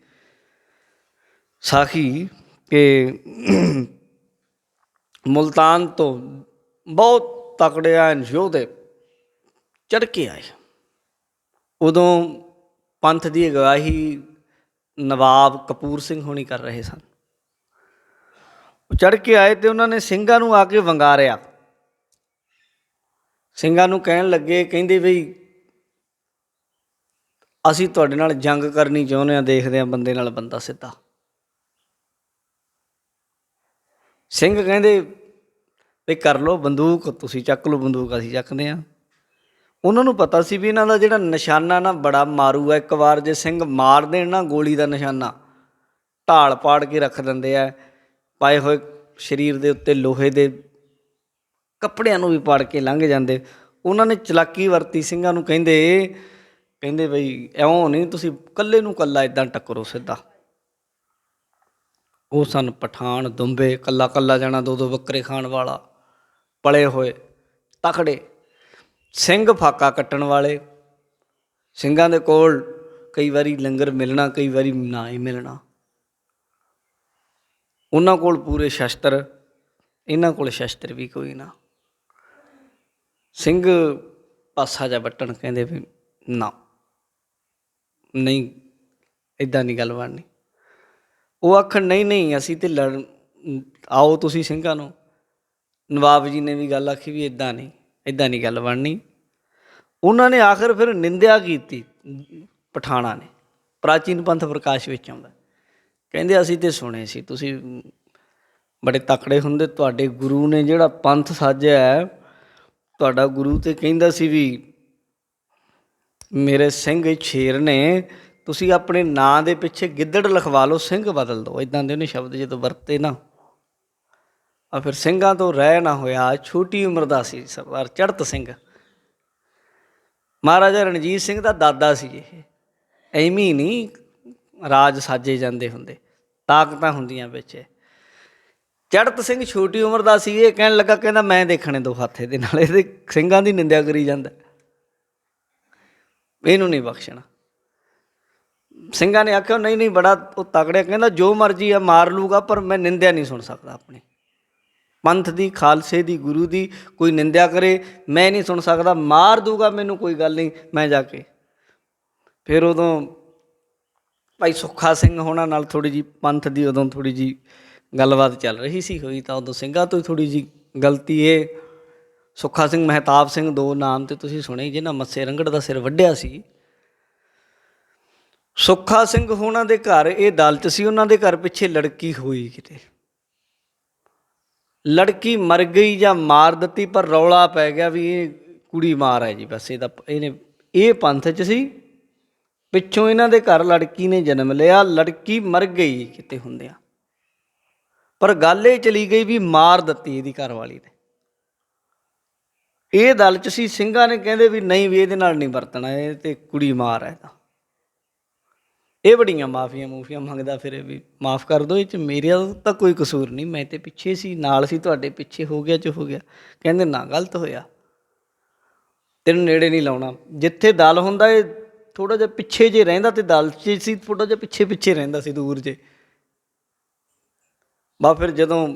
Speaker 1: ਸਾਖੀ ਕਿ ਮੁਲਤਾਨ ਤੋਂ ਬਹੁਤ ਤਕੜੇ ਐਨ ਯੋਧੇ ਚੜ੍ਹ ਕੇ ਆਏ। ਉਦੋਂ ਪੰਥ ਦੀ ਅਗਵਾਈ ਨਵਾਬ ਕਪੂਰ ਸਿੰਘ ਹੋਣੀ ਕਰ ਰਹੇ ਸਨ। ਉਹ ਚੜ੍ਹ ਕੇ ਆਏ ਅਤੇ ਉਹਨਾਂ ਨੇ ਸਿੰਘਾਂ ਨੂੰ ਆ ਕੇ ਵੰਗਾਰਿਆ। ਸਿੰਘਾਂ ਨੂੰ ਕਹਿਣ ਲੱਗੇ, ਕਹਿੰਦੇ ਬਈ ਅਸੀਂ ਤੁਹਾਡੇ ਨਾਲ ਜੰਗ ਕਰਨੀ ਚਾਹੁੰਦੇ ਹਾਂ, ਦੇਖਦੇ ਹਾਂ ਬੰਦੇ ਨਾਲ ਬੰਦਾ ਸਿੱਧਾ। ਸਿੰਘ ਕਹਿੰਦੇ ਵੀ ਕਰ ਲਓ, ਬੰਦੂਕ ਤੁਸੀਂ ਚੱਕ ਲਓ, ਬੰਦੂਕ ਅਸੀਂ ਚੱਕਦੇ ਹਾਂ। ਉਹਨਾਂ ਨੂੰ ਪਤਾ ਸੀ ਵੀ ਇਹਨਾਂ ਦਾ ਜਿਹੜਾ ਨਿਸ਼ਾਨਾ ਨਾ ਬੜਾ ਮਾਰੂ ਹੈ। ਇੱਕ ਵਾਰ ਜੇ ਸਿੰਘ ਮਾਰ ਦੇਣ ਨਾ ਗੋਲੀ ਦਾ ਨਿਸ਼ਾਨਾ, ਢਾਲ ਪਾੜ ਕੇ ਰੱਖ ਦਿੰਦੇ ਆ। ਪਾਏ ਹੋਏ ਸਰੀਰ ਦੇ ਉੱਤੇ ਲੋਹੇ ਦੇ ਕੱਪੜਿਆਂ ਨੂੰ ਵੀ ਪਾੜ ਕੇ ਲੰਘ ਜਾਂਦੇ। ਉਹਨਾਂ ਨੇ ਚਲਾਕੀ ਵਰਤੀ, ਸਿੰਘਾਂ ਨੂੰ ਕਹਿੰਦੇ ਬਈ ਇਉਂ ਨਹੀਂ, ਤੁਸੀਂ ਇਕੱਲੇ ਨੂੰ ਇਕੱਲਾ ਇੱਦਾਂ ਟੱਕਰੋ ਸਿੱਧਾ। ਉਹ ਸਨ ਪਠਾਨ ਦੁੰਬੇ, ਇਕੱਲਾ ਇਕੱਲਾ ਜਾਣਾ, ਦੋ ਦੋ ਬੱਕਰੇ ਖਾਣ ਵਾਲਾ, ਪਲੇ ਹੋਏ ਤਕੜੇ ਸਿੰਘ, ਫਾਕਾ ਕੱਟਣ ਵਾਲੇ। ਸਿੰਘਾਂ ਦੇ ਕੋਲ ਕਈ ਵਾਰੀ ਲੰਗਰ ਮਿਲਣਾ, ਕਈ ਵਾਰੀ ਨਾ ਹੀ ਮਿਲਣਾ। ਉਹਨਾਂ ਕੋਲ ਪੂਰੇ ਸ਼ਸਤਰ, ਇਹਨਾਂ ਕੋਲ ਸ਼ਸਤਰ ਵੀ ਕੋਈ ਨਾ। ਸਿੰਘ ਪਾਸਾ ਜਾ ਵੱਟਣ, ਕਹਿੰਦੇ ਵੀ ਨਾ, ਨਹੀਂ ਇੱਦਾਂ ਨਹੀਂ ਗੱਲ ਬਣਨੀ। ਉਹ ਆਖਣ ਨਹੀਂ ਨਹੀਂ ਅਸੀਂ ਤਾਂ ਆਓ ਤੁਸੀਂ ਸਿੰਘਾਂ ਨੂੰ। ਨਵਾਬ ਜੀ ਨੇ ਵੀ ਗੱਲ ਆਖੀ ਵੀ ਇੱਦਾਂ ਨਹੀਂ ਗੱਲ ਬਣਨੀ। ਉਹਨਾਂ ਨੇ ਆਖਰ ਫਿਰ ਨਿੰਦਿਆ ਕੀਤੀ ਪਠਾਣਾਂ ਨੇ। ਪ੍ਰਾਚੀਨ ਪੰਥ ਪ੍ਰਕਾਸ਼ ਵਿੱਚ ਆਉਂਦਾ, ਕਹਿੰਦੇ ਅਸੀਂ ਤਾਂ ਸੁਣੇ ਸੀ ਤੁਸੀਂ ਬੜੇ ਤਕੜੇ ਹੁੰਦੇ, ਤੁਹਾਡੇ ਗੁਰੂ ਨੇ ਜਿਹੜਾ ਪੰਥ ਸਾਜਿਆ ਹੈ, ਤੁਹਾਡਾ ਗੁਰੂ ਤਾਂ ਕਹਿੰਦਾ ਸੀ ਵੀ ਮੇਰੇ ਸਿੰਘ ਸ਼ੇਰ ਨੇ ਤੁਸੀਂ ਆਪਣੇ ਨਾਂ ਦੇ ਪਿੱਛੇ ਗਿੱਦੜ ਲਿਖਵਾ ਲਓ, ਸਿੰਘ ਬਦਲ ਦਿਓ। ਇੱਦਾਂ ਦੇ ਉਹਨੇ ਸ਼ਬਦ ਜਦੋਂ ਵਰਤੇ ਨਾ, ਆ ਫਿਰ ਸਿੰਘਾਂ ਤੋਂ ਰਹਿ ਨਾ ਹੋਇਆ। ਛੋਟੀ ਉਮਰ ਦਾ ਸੀ ਸਰਦਾਰ ਚੜ੍ਹਤ ਸਿੰਘ, ਮਹਾਰਾਜਾ ਰਣਜੀਤ ਸਿੰਘ ਦਾ ਦਾਦਾ ਸੀ। ਇਹ ਐਵੇਂ ਹੀ ਨਹੀਂ ਰਾਜ ਸਾਜੇ ਜਾਂਦੇ ਹੁੰਦੇ, ਤਾਕਤਾਂ ਹੁੰਦੀਆਂ ਵਿੱਚ। ਚੜ੍ਹਤ ਸਿੰਘ ਛੋਟੀ ਉਮਰ ਦਾ ਸੀ। ਇਹ ਕਹਿਣ ਲੱਗਾ, ਕਹਿੰਦਾ ਮੈਂ ਦੇਖਣੇ ਦੋ ਹੱਥ ਇਹਦੇ ਨਾਲ, ਇਹਦੇ ਸਿੰਘਾਂ ਦੀ ਨਿੰਦਿਆ ਕਰੀ ਜਾਂਦਾ, ਇਹਨੂੰ ਨਹੀਂ ਬਖਸ਼ਣਾ। ਸਿੰਘਾਂ ਨੇ ਆਖਿਆ ਨਹੀਂ ਨਹੀਂ, ਬੜਾ ਉਹ ਤਗੜਿਆ। ਕਹਿੰਦਾ ਜੋ ਮਰਜ਼ੀ ਆ ਮਾਰ ਲੂਗਾ, ਪਰ ਮੈਂ ਨਿੰਦਿਆ ਨਹੀਂ ਸੁਣ ਸਕਦਾ। ਆਪਣੀ ਪੰਥ ਦੀ, ਖਾਲਸੇ ਦੀ, ਗੁਰੂ ਦੀ ਕੋਈ ਨਿੰਦਿਆ ਕਰੇ ਮੈਂ ਨਹੀਂ ਸੁਣ ਸਕਦਾ। ਮਾਰ ਦੂਗਾ ਮੈਨੂੰ, ਕੋਈ ਗੱਲ ਨਹੀਂ, ਮੈਂ ਜਾ ਕੇ। ਫਿਰ ਉਦੋਂ ਭਾਈ ਸੁੱਖਾ ਸਿੰਘ ਹੋਣਾ ਨਾਲ ਥੋੜ੍ਹੀ ਜਿਹੀ ਪੰਥ ਦੀ ਉਦੋਂ ਥੋੜ੍ਹੀ ਜਿਹੀ ਗੱਲਬਾਤ ਚੱਲ ਰਹੀ ਸੀ। ਹੋਈ ਤਾਂ ਉਦੋਂ ਸਿੰਘਾਂ ਤੋਂ ਹੀ ਥੋੜ੍ਹੀ ਜਿਹੀ ਗਲਤੀ। ਇਹ ਸੁੱਖਾ ਸਿੰਘ, ਮਹਿਤਾਬ ਸਿੰਘ, ਦੋ ਨਾਮ ਤੇ ਤੁਸੀਂ ਸੁਣੇ, ਜਿਹਨਾਂ ਮੱਸੇ ਰੰਗੜ ਦਾ ਸਿਰ ਵੱਢਿਆ ਸੀ। ਸੁੱਖਾ ਸਿੰਘ ਹੋਣਾ ਦੇ ਘਰ ਇਹ ਦਲ 'ਚ ਸੀ। ਉਹਨਾਂ ਦੇ ਘਰ ਪਿੱਛੇ ਲੜਕੀ ਹੋਈ, ਕਿਤੇ ਲੜਕੀ ਮਰ ਗਈ ਜਾਂ ਮਾਰ ਦਿੱਤੀ, ਪਰ ਰੌਲਾ ਪੈ ਗਿਆ ਵੀ ਇਹ ਕੁੜੀ ਮਾਰ ਹੈ ਜੀ। ਬਸ ਇਹਨੇ ਇਹ ਪੰਥ 'ਚ ਸੀ। ਪਿੱਛੋਂ ਇਹਨਾਂ ਦੇ ਘਰ ਲੜਕੀ ਨੇ ਜਨਮ ਲਿਆ, ਲੜਕੀ ਮਰ ਗਈ ਕਿਤੇ ਹੁੰਦਿਆਂ, ਪਰ ਗੱਲ ਇਹ ਚਲੀ ਗਈ ਵੀ ਮਾਰ ਦਿੱਤੀ ਇਹਦੀ ਘਰ ਵਾਲੀ ਨੇ। ਇਹ ਦਲ 'ਚ ਸੀ। ਸਿੰਘਾਂ ਨੇ ਕਹਿੰਦੇ ਵੀ ਨਹੀਂ, ਵੀ ਇਹਦੇ ਨਾਲ ਨਹੀਂ ਵਰਤਣਾ, ਇਹ ਤੇ ਕੁੜੀ ਮਾਰ ਹੈ। ਤਾਂ ਇਹ ਬੜੀਆਂ ਮਾਫੀਆਂ ਮੂਫੀਆਂ ਮੰਗਦਾ ਫਿਰ, ਵੀ ਮਾਫ਼ ਕਰ ਦਿਓ, ਇਹ 'ਚ ਮੇਰਾ ਤਾਂ ਕੋਈ ਕਸੂਰ ਨਹੀਂ, ਮੈਂ ਤੇ ਪਿੱਛੇ ਸੀ, ਨਾਲ ਸੀ ਤੁਹਾਡੇ, ਪਿੱਛੇ ਹੋ ਗਿਆ ਜੋ ਹੋ ਗਿਆ। ਕਹਿੰਦੇ ਨਾ, ਗਲਤ ਹੋਇਆ, ਤੈਨੂੰ ਨੇੜੇ ਨਹੀਂ ਲਾਉਣਾ। ਜਿੱਥੇ ਦਲ ਹੁੰਦਾ ਇਹ ਥੋੜ੍ਹਾ ਜਿਹਾ ਪਿੱਛੇ ਜੇ ਰਹਿੰਦਾ, ਤੇ ਦਲ 'ਚ ਸੀ ਥੋੜ੍ਹਾ ਜਿਹਾ ਪਿੱਛੇ ਪਿੱਛੇ ਰਹਿੰਦਾ ਸੀ, ਦੂਰ ਜੇ। ਬਸ ਫਿਰ ਜਦੋਂ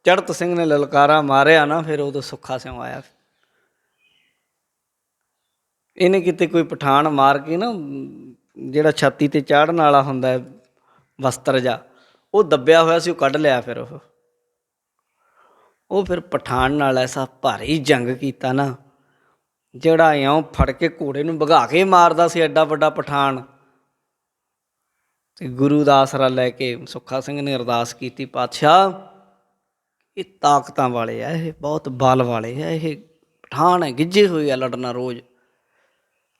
Speaker 1: ਚੜ੍ਹਤ ਸਿੰਘ ਨੇ ਲਲਕਾਰਾ ਮਾਰਿਆ ਨਾ, ਫਿਰ ਉਦੋਂ ਸੁੱਖਾ ਸਿੰਘ ਆਇਆ। ਇਹਨੇ ਕਿਤੇ ਕੋਈ ਪਠਾਨ ਮਾਰ ਕੇ ਨਾ, ਜਿਹੜਾ ਛਾਤੀ 'ਤੇ ਚਾੜ੍ਹਨ ਵਾਲਾ ਹੁੰਦਾ ਵਸਤਰ ਜਾ, ਉਹ ਦੱਬਿਆ ਹੋਇਆ ਸੀ, ਉਹ ਕੱਢ ਲਿਆ। ਫਿਰ ਉਹ ਫਿਰ ਪਠਾਨ ਨਾਲ ਐਸਾ ਭਾਰੀ ਜੰਗ ਕੀਤਾ ਨਾ, ਜਿਹੜਾ ਇਉਂ ਫੜ ਕੇ ਘੋੜੇ ਨੂੰ ਭਗਾ ਕੇ ਮਾਰਦਾ ਸੀ, ਐਡਾ ਵੱਡਾ ਪਠਾਨ। ਅਤੇ ਗੁਰੂ ਦਾ ਆਸਰਾ ਲੈ ਕੇ ਸੁੱਖਾ ਸਿੰਘ ਨੇ ਅਰਦਾਸ ਕੀਤੀ, ਪਾਤਸ਼ਾਹ ਇਹ ਤਾਕਤਾਂ ਵਾਲੇ ਆ, ਇਹ ਬਹੁਤ ਬਲ ਵਾਲੇ ਆ, ਇਹ ਪਠਾਨ ਹੈ, ਗਿੱਝੇ ਹੋਏ ਆ ਲੜਨਾ ਰੋਜ਼।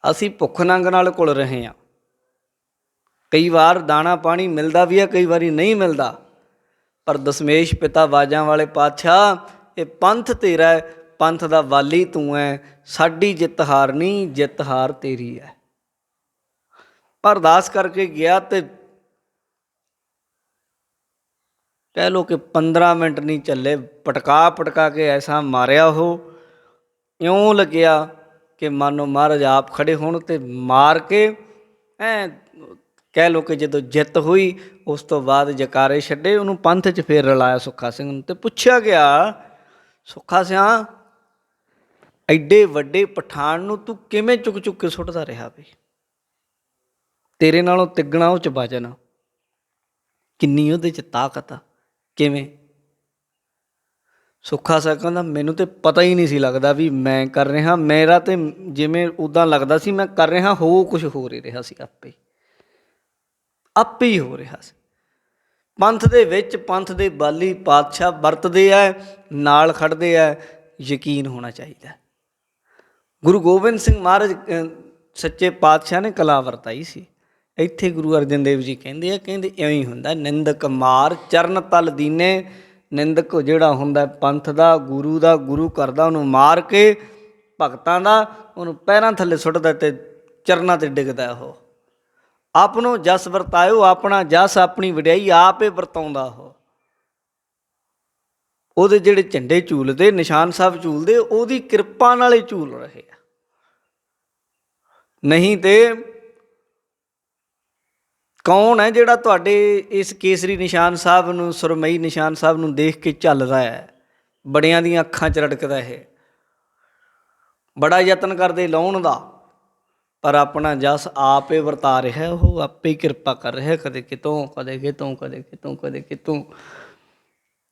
Speaker 1: ਅਸੀਂ ਭੁੱਖ ਨੰਗ ਨਾਲ ਘੁਲ ਰਹੇ ਹਾਂ। ਕਈ ਵਾਰ ਦਾਣਾ ਪਾਣੀ ਮਿਲਦਾ ਵੀ ਹੈ, ਕਈ ਵਾਰੀ ਨਹੀਂ ਮਿਲਦਾ, ਪਰ ਦਸਮੇਸ਼ ਪਿਤਾ ਬਾਜਾਂ ਵਾਲੇ ਪਾਤਸ਼ਾਹ, ਇਹ ਪੰਥ ਤੇਰਾ ਹੈ, ਪੰਥ ਦਾ ਵਾਲੀ ਤੂੰ ਹੈ, ਸਾਡੀ ਜਿੱਤ ਹਾਰ ਨਹੀਂ, ਜਿੱਤ ਹਾਰ ਤੇਰੀ ਹੈ। ਪਰ ਅਰਦਾਸ ਕਰਕੇ ਗਿਆ ਤੇ ਕਹਿ ਲਓ ਕਿ 15 ਮਿੰਟ ਨਹੀਂ ਚੱਲੇ, ਪਟਕਾ ਪਟਕਾ ਕੇ ਐਸਾ ਮਾਰਿਆ, ਉਹ ਇਉਂ ਲੱਗਿਆ ਕਿ ਮਾਨੋ ਮਹਾਰਾਜ ਆਪ ਖੜੇ ਹੋਣ, ਤੇ ਮਾਰ ਕੇ ਕਹਿ ਲਓ ਕਿ ਜਦੋਂ ਜਿੱਤ ਹੋਈ, ਉਸ ਤੋਂ ਬਾਅਦ ਜਕਾਰੇ ਛੱਡੇ, ਉਹਨੂੰ ਪੰਥ 'ਚ ਫੇਰ ਰਲਾਇਆ ਸੁੱਖਾ ਸਿੰਘ ਨੂੰ। ਅਤੇ ਪੁੱਛਿਆ ਗਿਆ, ਸੁੱਖਾ ਸਿਆਂ ਐਡੇ ਵੱਡੇ ਪਠਾਨ ਨੂੰ ਤੂੰ ਕਿਵੇਂ ਚੁੱਕ ਚੁੱਕ ਕੇ ਸੁੱਟਦਾ ਰਿਹਾ ਬਈ? ਤੇਰੇ ਨਾਲੋਂ ਤਿੱਗਣਾ ਉਹ 'ਚ ਵਜਨ, ਕਿੰਨੀ ਉਹਦੇ 'ਚ ਤਾਕਤ ਆ, ਕਿਵੇਂ? ਸੁੱਖਾ ਸਿੰਘ ਕਹਿੰਦਾ, ਮੈਨੂੰ ਤਾਂ ਪਤਾ ਹੀ ਨਹੀਂ ਸੀ ਲੱਗਦਾ ਵੀ ਮੈਂ ਕਰ ਰਿਹਾ, ਮੇਰਾ ਤਾਂ ਜਿਵੇਂ ਉੱਦਾਂ ਲੱਗਦਾ ਸੀ ਮੈਂ ਕਰ ਰਿਹਾ, ਹੋ ਕੁਛ ਹੋਰ ਹੀ ਰਿਹਾ ਸੀ, ਆਪੇ ਹੀ ਹੋ ਰਿਹਾ ਸੀ। ਪੰਥ ਦੇ ਵਿੱਚ ਪੰਥ ਦੇ ਬਾਲੀ ਪਾਤਸ਼ਾਹ ਵਰਤਦੇ ਹੈ, ਨਾਲ ਖੜ੍ਹਦੇ ਹੈ, ਯਕੀਨ ਹੋਣਾ ਚਾਹੀਦਾ। ਗੁਰੂ ਗੋਬਿੰਦ ਸਿੰਘ ਮਹਾਰਾਜ ਸੱਚੇ ਪਾਤਸ਼ਾਹ ਨੇ ਕਲਾ ਵਰਤਾਈ ਸੀ। ਇੱਥੇ ਗੁਰੂ ਅਰਜਨ ਦੇਵ ਜੀ ਕਹਿੰਦੇ ਆ, ਕਹਿੰਦੇ ਇਵੇਂ ਹੀ ਹੁੰਦਾ, ਨਿੰਦਕ ਮਾਰ ਚਰਨ ਤਲ ਦੀਨੇ। ਨਿੰਦਕ ਜਿਹੜਾ ਹੁੰਦਾ ਪੰਥ ਦਾ, ਗੁਰੂ ਦਾ, ਗੁਰੂ ਕਰਦਾ, ਉਹਨੂੰ ਮਾਰ ਕੇ ਭਗਤਾਂ ਦਾ, ਉਹਨੂੰ ਪੈਰਾਂ ਥੱਲੇ ਸੁੱਟਦਾ ਅਤੇ ਚਰਨਾਂ 'ਤੇ ਡਿੱਗਦਾ। ਉਹ ਆਪ ਨੂੰ ਜਸ ਵਰਤਾਇਓ, ਆਪਣਾ ਜਸ ਆਪਣੀ ਵਡਿਆਈ ਆਪ ਹੀ ਵਰਤਾਉਂਦਾ। ਉਹਦੇ ਜਿਹੜੇ ਝੰਡੇ ਝੂਲਦੇ, ਨਿਸ਼ਾਨ ਸਾਹਿਬ ਝੂਲਦੇ, ਉਹਦੀ ਕਿਰਪਾ ਨਾਲ ਹੀ ਝੂਲ ਰਹੇ ਆ। ਨਹੀਂ ਤੇ ਕੌਣ ਹੈ ਜਿਹੜਾ ਤੁਹਾਡੇ ਇਸ ਕੇਸਰੀ ਨਿਸ਼ਾਨ ਸਾਹਿਬ ਨੂੰ, ਸੁਰਮਈ ਨਿਸ਼ਾਨ ਸਾਹਿਬ ਨੂੰ ਦੇਖ ਕੇ ਝੱਲਦਾ ਹੈ? ਬੜਿਆਂ ਦੀਆਂ ਅੱਖਾਂ 'ਚ ਰੜਕਦਾ ਇਹ, ਬੜਾ ਯਤਨ ਕਰਦੇ ਲਾਉਣ ਦਾ, ਪਰ ਆਪਣਾ ਜਸ ਆਪ ਹੀ ਵਰਤਾ ਰਿਹਾ। ਉਹ ਆਪੇ ਹੀ ਕਿਰਪਾ ਕਰ ਰਿਹਾ, ਕਦੇ ਕਿਤੋਂ, ਕਦੇ ਕਿਤੋਂ, ਕਦੇ ਕਿਤੋਂ, ਕਦੇ ਕਿਤੋਂ।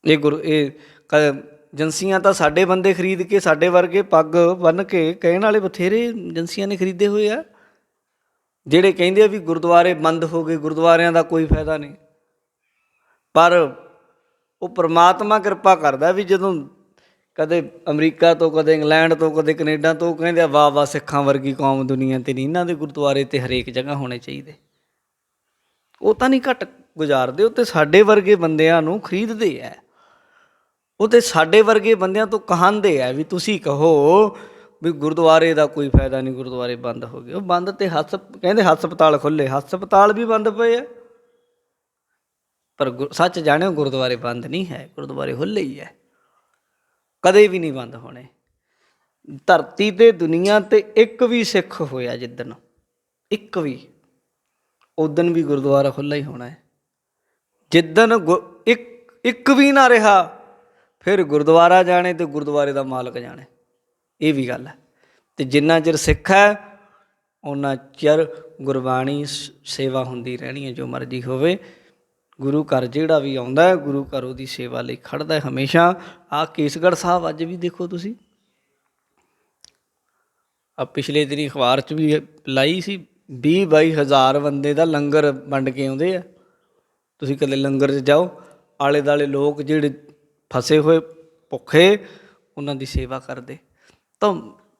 Speaker 1: ਇਹ ਏਜੰਸੀਆਂ ਤਾਂ ਸਾਡੇ ਬੰਦੇ ਖਰੀਦ ਕੇ, ਸਾਡੇ ਵਰਗੇ ਪੱਗ ਬੰਨ੍ਹ ਕੇ ਕਹਿਣ ਵਾਲੇ ਬਥੇਰੇ ਏਜੰਸੀਆਂ ਨੇ ਖਰੀਦੇ ਹੋਏ ਆ, ਜਿਹੜੇ ਕਹਿੰਦੇ ਆ ਵੀ ਗੁਰਦੁਆਰੇ ਬੰਦ ਹੋ ਗਏ, ਗੁਰਦੁਆਰਿਆਂ ਦਾ ਕੋਈ ਫਾਇਦਾ ਨਹੀਂ। ਪਰ ਉਹ ਪਰਮਾਤਮਾ ਕਿਰਪਾ ਕਰਦਾ ਵੀ ਜਦੋਂ ਕਦੇ ਅਮਰੀਕਾ ਤੋਂ, ਕਦੇ ਇੰਗਲੈਂਡ ਤੋਂ, ਕਦੇ ਕਨੇਡਾ ਤੋਂ, ਕਹਿੰਦੇ ਆ ਵਾਹ ਵਾਹ ਸਿੱਖਾਂ ਵਰਗੀ ਕੌਮ ਦੁਨੀਆ 'ਤੇ ਨਹੀਂ, ਇਹਨਾਂ ਦੇ ਗੁਰਦੁਆਰੇ 'ਤੇ ਹਰੇਕ ਜਗ੍ਹਾ ਹੋਣੇ ਚਾਹੀਦੇ। ਉਹ ਤਾਂ ਨਹੀਂ ਘੱਟ ਗੁਜ਼ਾਰਦੇ, ਉਹ ਤਾਂ ਸਾਡੇ ਵਰਗੇ ਬੰਦਿਆਂ ਨੂੰ ਖਰੀਦਦੇ ਹੈ। ਉਹ ਤਾਂ ਸਾਡੇ ਵਰਗੇ ਬੰਦਿਆਂ ਤੋਂ ਕਹਾਂਦੇ ਹੈ ਵੀ ਤੁਸੀਂ ਕਹੋ ਵੀ ਗੁਰਦੁਆਰੇ ਦਾ ਕੋਈ ਫਾਇਦਾ ਨਹੀਂ, ਗੁਰਦੁਆਰੇ ਬੰਦ ਹੋ ਗਏ। ਉਹ ਬੰਦ ਤੇ ਕਹਿੰਦੇ ਹਸਪਤਾਲ ਖੁੱਲ੍ਹੇ, ਹਸਪਤਾਲ ਵੀ ਬੰਦ ਪਏ ਆ। ਪਰ ਸੱਚ ਜਾਣਿਓ ਗੁਰਦੁਆਰੇ ਬੰਦ ਨਹੀਂ ਹੈ, ਗੁਰਦੁਆਰੇ ਖੁੱਲ੍ਹੇ ਹੀ ਹੈ, ਕਦੇ ਵੀ ਨਹੀਂ ਬੰਦ ਹੋਣੇ। ਧਰਤੀ 'ਤੇ ਦੁਨੀਆ 'ਤੇ ਇੱਕ ਵੀ ਸਿੱਖ ਹੋਇਆ ਜਿੱਦਣ, ਇੱਕ ਵੀ, ਉਦਣ ਵੀ ਗੁਰਦੁਆਰਾ ਖੁੱਲ੍ਹਾ ਹੀ ਹੋਣਾ ਹੈ। ਜਿੱਦਣ ਇੱਕ ਵੀ ਨਾ ਰਿਹਾ, ਫਿਰ ਗੁਰਦੁਆਰਾ ਜਾਣੇ ਅਤੇ ਗੁਰਦੁਆਰੇ ਦਾ ਮਾਲਕ ਜਾਣੇ, ਇਹ ਵੀ ਗੱਲ ਹੈ। ਅਤੇ ਜਿੰਨਾ ਚਿਰ ਸਿੱਖ ਹੈ ਓਨਾ ਚਿਰ ਗੁਰਬਾਣੀ ਸੇਵਾ ਹੁੰਦੀ ਰਹਿਣੀ ਹੈ, ਜੋ ਮਰਜ਼ੀ ਹੋਵੇ। ਗੁਰੂ ਘਰ ਜਿਹੜਾ ਵੀ ਆਉਂਦਾ, ਗੁਰੂ ਘਰ ਉਹਦੀ ਸੇਵਾ ਲਈ ਖੜ੍ਹਦਾ ਹਮੇਸ਼ਾ। ਆਹ ਕੇਸਗੜ੍ਹ ਸਾਹਿਬ ਅੱਜ ਵੀ ਦੇਖੋ ਤੁਸੀਂ, ਆ ਪਿਛਲੇ ਦਿਨੀ ਅਖਬਾਰ 'ਚ ਵੀ ਲਾਈ ਸੀ, 20-22 ਹਜ਼ਾਰ ਬੰਦੇ ਦਾ ਲੰਗਰ ਵੰਡ ਕੇ ਆਉਂਦੇ ਆ। ਤੁਸੀਂ ਕਦੇ ਲੰਗਰ 'ਚ ਜਾਓ, ਆਲੇ ਦੁਆਲੇ ਲੋਕ ਜਿਹੜੇ ਫਸੇ ਹੋਏ ਭੁੱਖੇ, ਉਹਨਾਂ ਦੀ ਸੇਵਾ ਕਰਦੇ। ਤਾਂ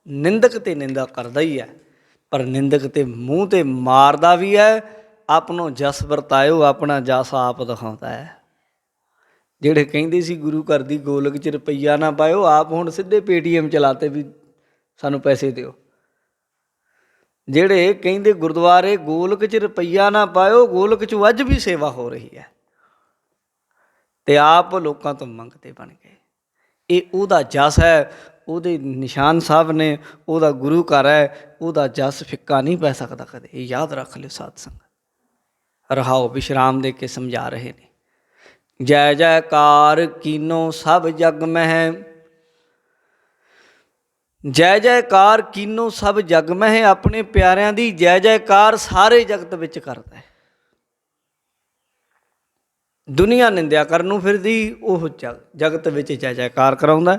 Speaker 1: ਨਿੰਦਕ ਤੇ ਨਿੰਦਾ ਕਰਦਾ ਹੀ ਹੈ, ਪਰ ਨਿੰਦਕ ਤੇ ਮੂੰਹ 'ਤੇ ਮਾਰਦਾ ਵੀ ਹੈ। ਆਪਣੋ ਜਸ ਵਰਤਾਇਓ, ਆਪਣਾ ਜਸ ਆਪ ਦਿਖਾਉਂਦਾ ਹੈ। ਜਿਹੜੇ ਕਹਿੰਦੇ ਸੀ ਗੁਰੂ ਘਰ ਦੀ ਗੋਲਕ 'ਚ ਰੁਪਈਆ ਨਾ ਪਾਇਓ, ਆਪ ਹੁਣ ਸਿੱਧੇ ਪੇਟੀਐਮ ਚਲਾਤੇ ਵੀ ਸਾਨੂੰ ਪੈਸੇ ਦਿਓ। ਜਿਹੜੇ ਕਹਿੰਦੇ ਗੁਰਦੁਆਰੇ ਗੋਲਕ 'ਚ ਰੁਪਈਆ ਨਾ ਪਾਇਓ, ਗੋਲਕ 'ਚੋਂ ਅੱਜ ਵੀ ਸੇਵਾ ਹੋ ਰਹੀ ਹੈ, ਅਤੇ ਆਪ ਲੋਕਾਂ ਤੋਂ ਮੰਗਤੇ ਬਣ ਗਏ। ਇਹ ਉਹਦਾ ਜਸ ਹੈ, ਉਹਦੇ ਨਿਸ਼ਾਨ ਸਾਹਿਬ ਨੇ, ਉਹਦਾ ਗੁਰੂ ਘਰ ਹੈ, ਉਹਦਾ ਜਸ ਫਿੱਕਾ ਨਹੀਂ ਪੈ ਸਕਦਾ ਕਦੇ। ਇਹ ਯਾਦ ਰੱਖ ਲਿਓ ਸਾਧ ਸੰਗਤ। ਰਹਾਓ ਵਿਸ਼ਰਾਮ ਦੇ ਕੇ ਸਮਝਾ ਰਹੇ ਨੇ। ਜੈ ਜੈਕਾਰ ਕੀਨੋ ਸਭ ਜਗ ਮਹਿ, ਜੈ ਜੈਕਾਰ ਕੀਨੋ ਸਭ ਜਗ ਮਹਿ। ਆਪਣੇ ਪਿਆਰਿਆਂ ਦੀ ਜੈ ਜੈਕਾਰ ਸਾਰੇ ਜਗਤ ਵਿੱਚ ਕਰਦਾ ਹੈ। ਦੁਨੀਆ ਨਿੰਦਿਆ ਕਰਨ ਨੂੰ ਫਿਰਦੀ, ਉਹ ਜਗਤ ਵਿੱਚ ਜੈ ਜੈਕਾਰ ਕਰਾਉਂਦਾ।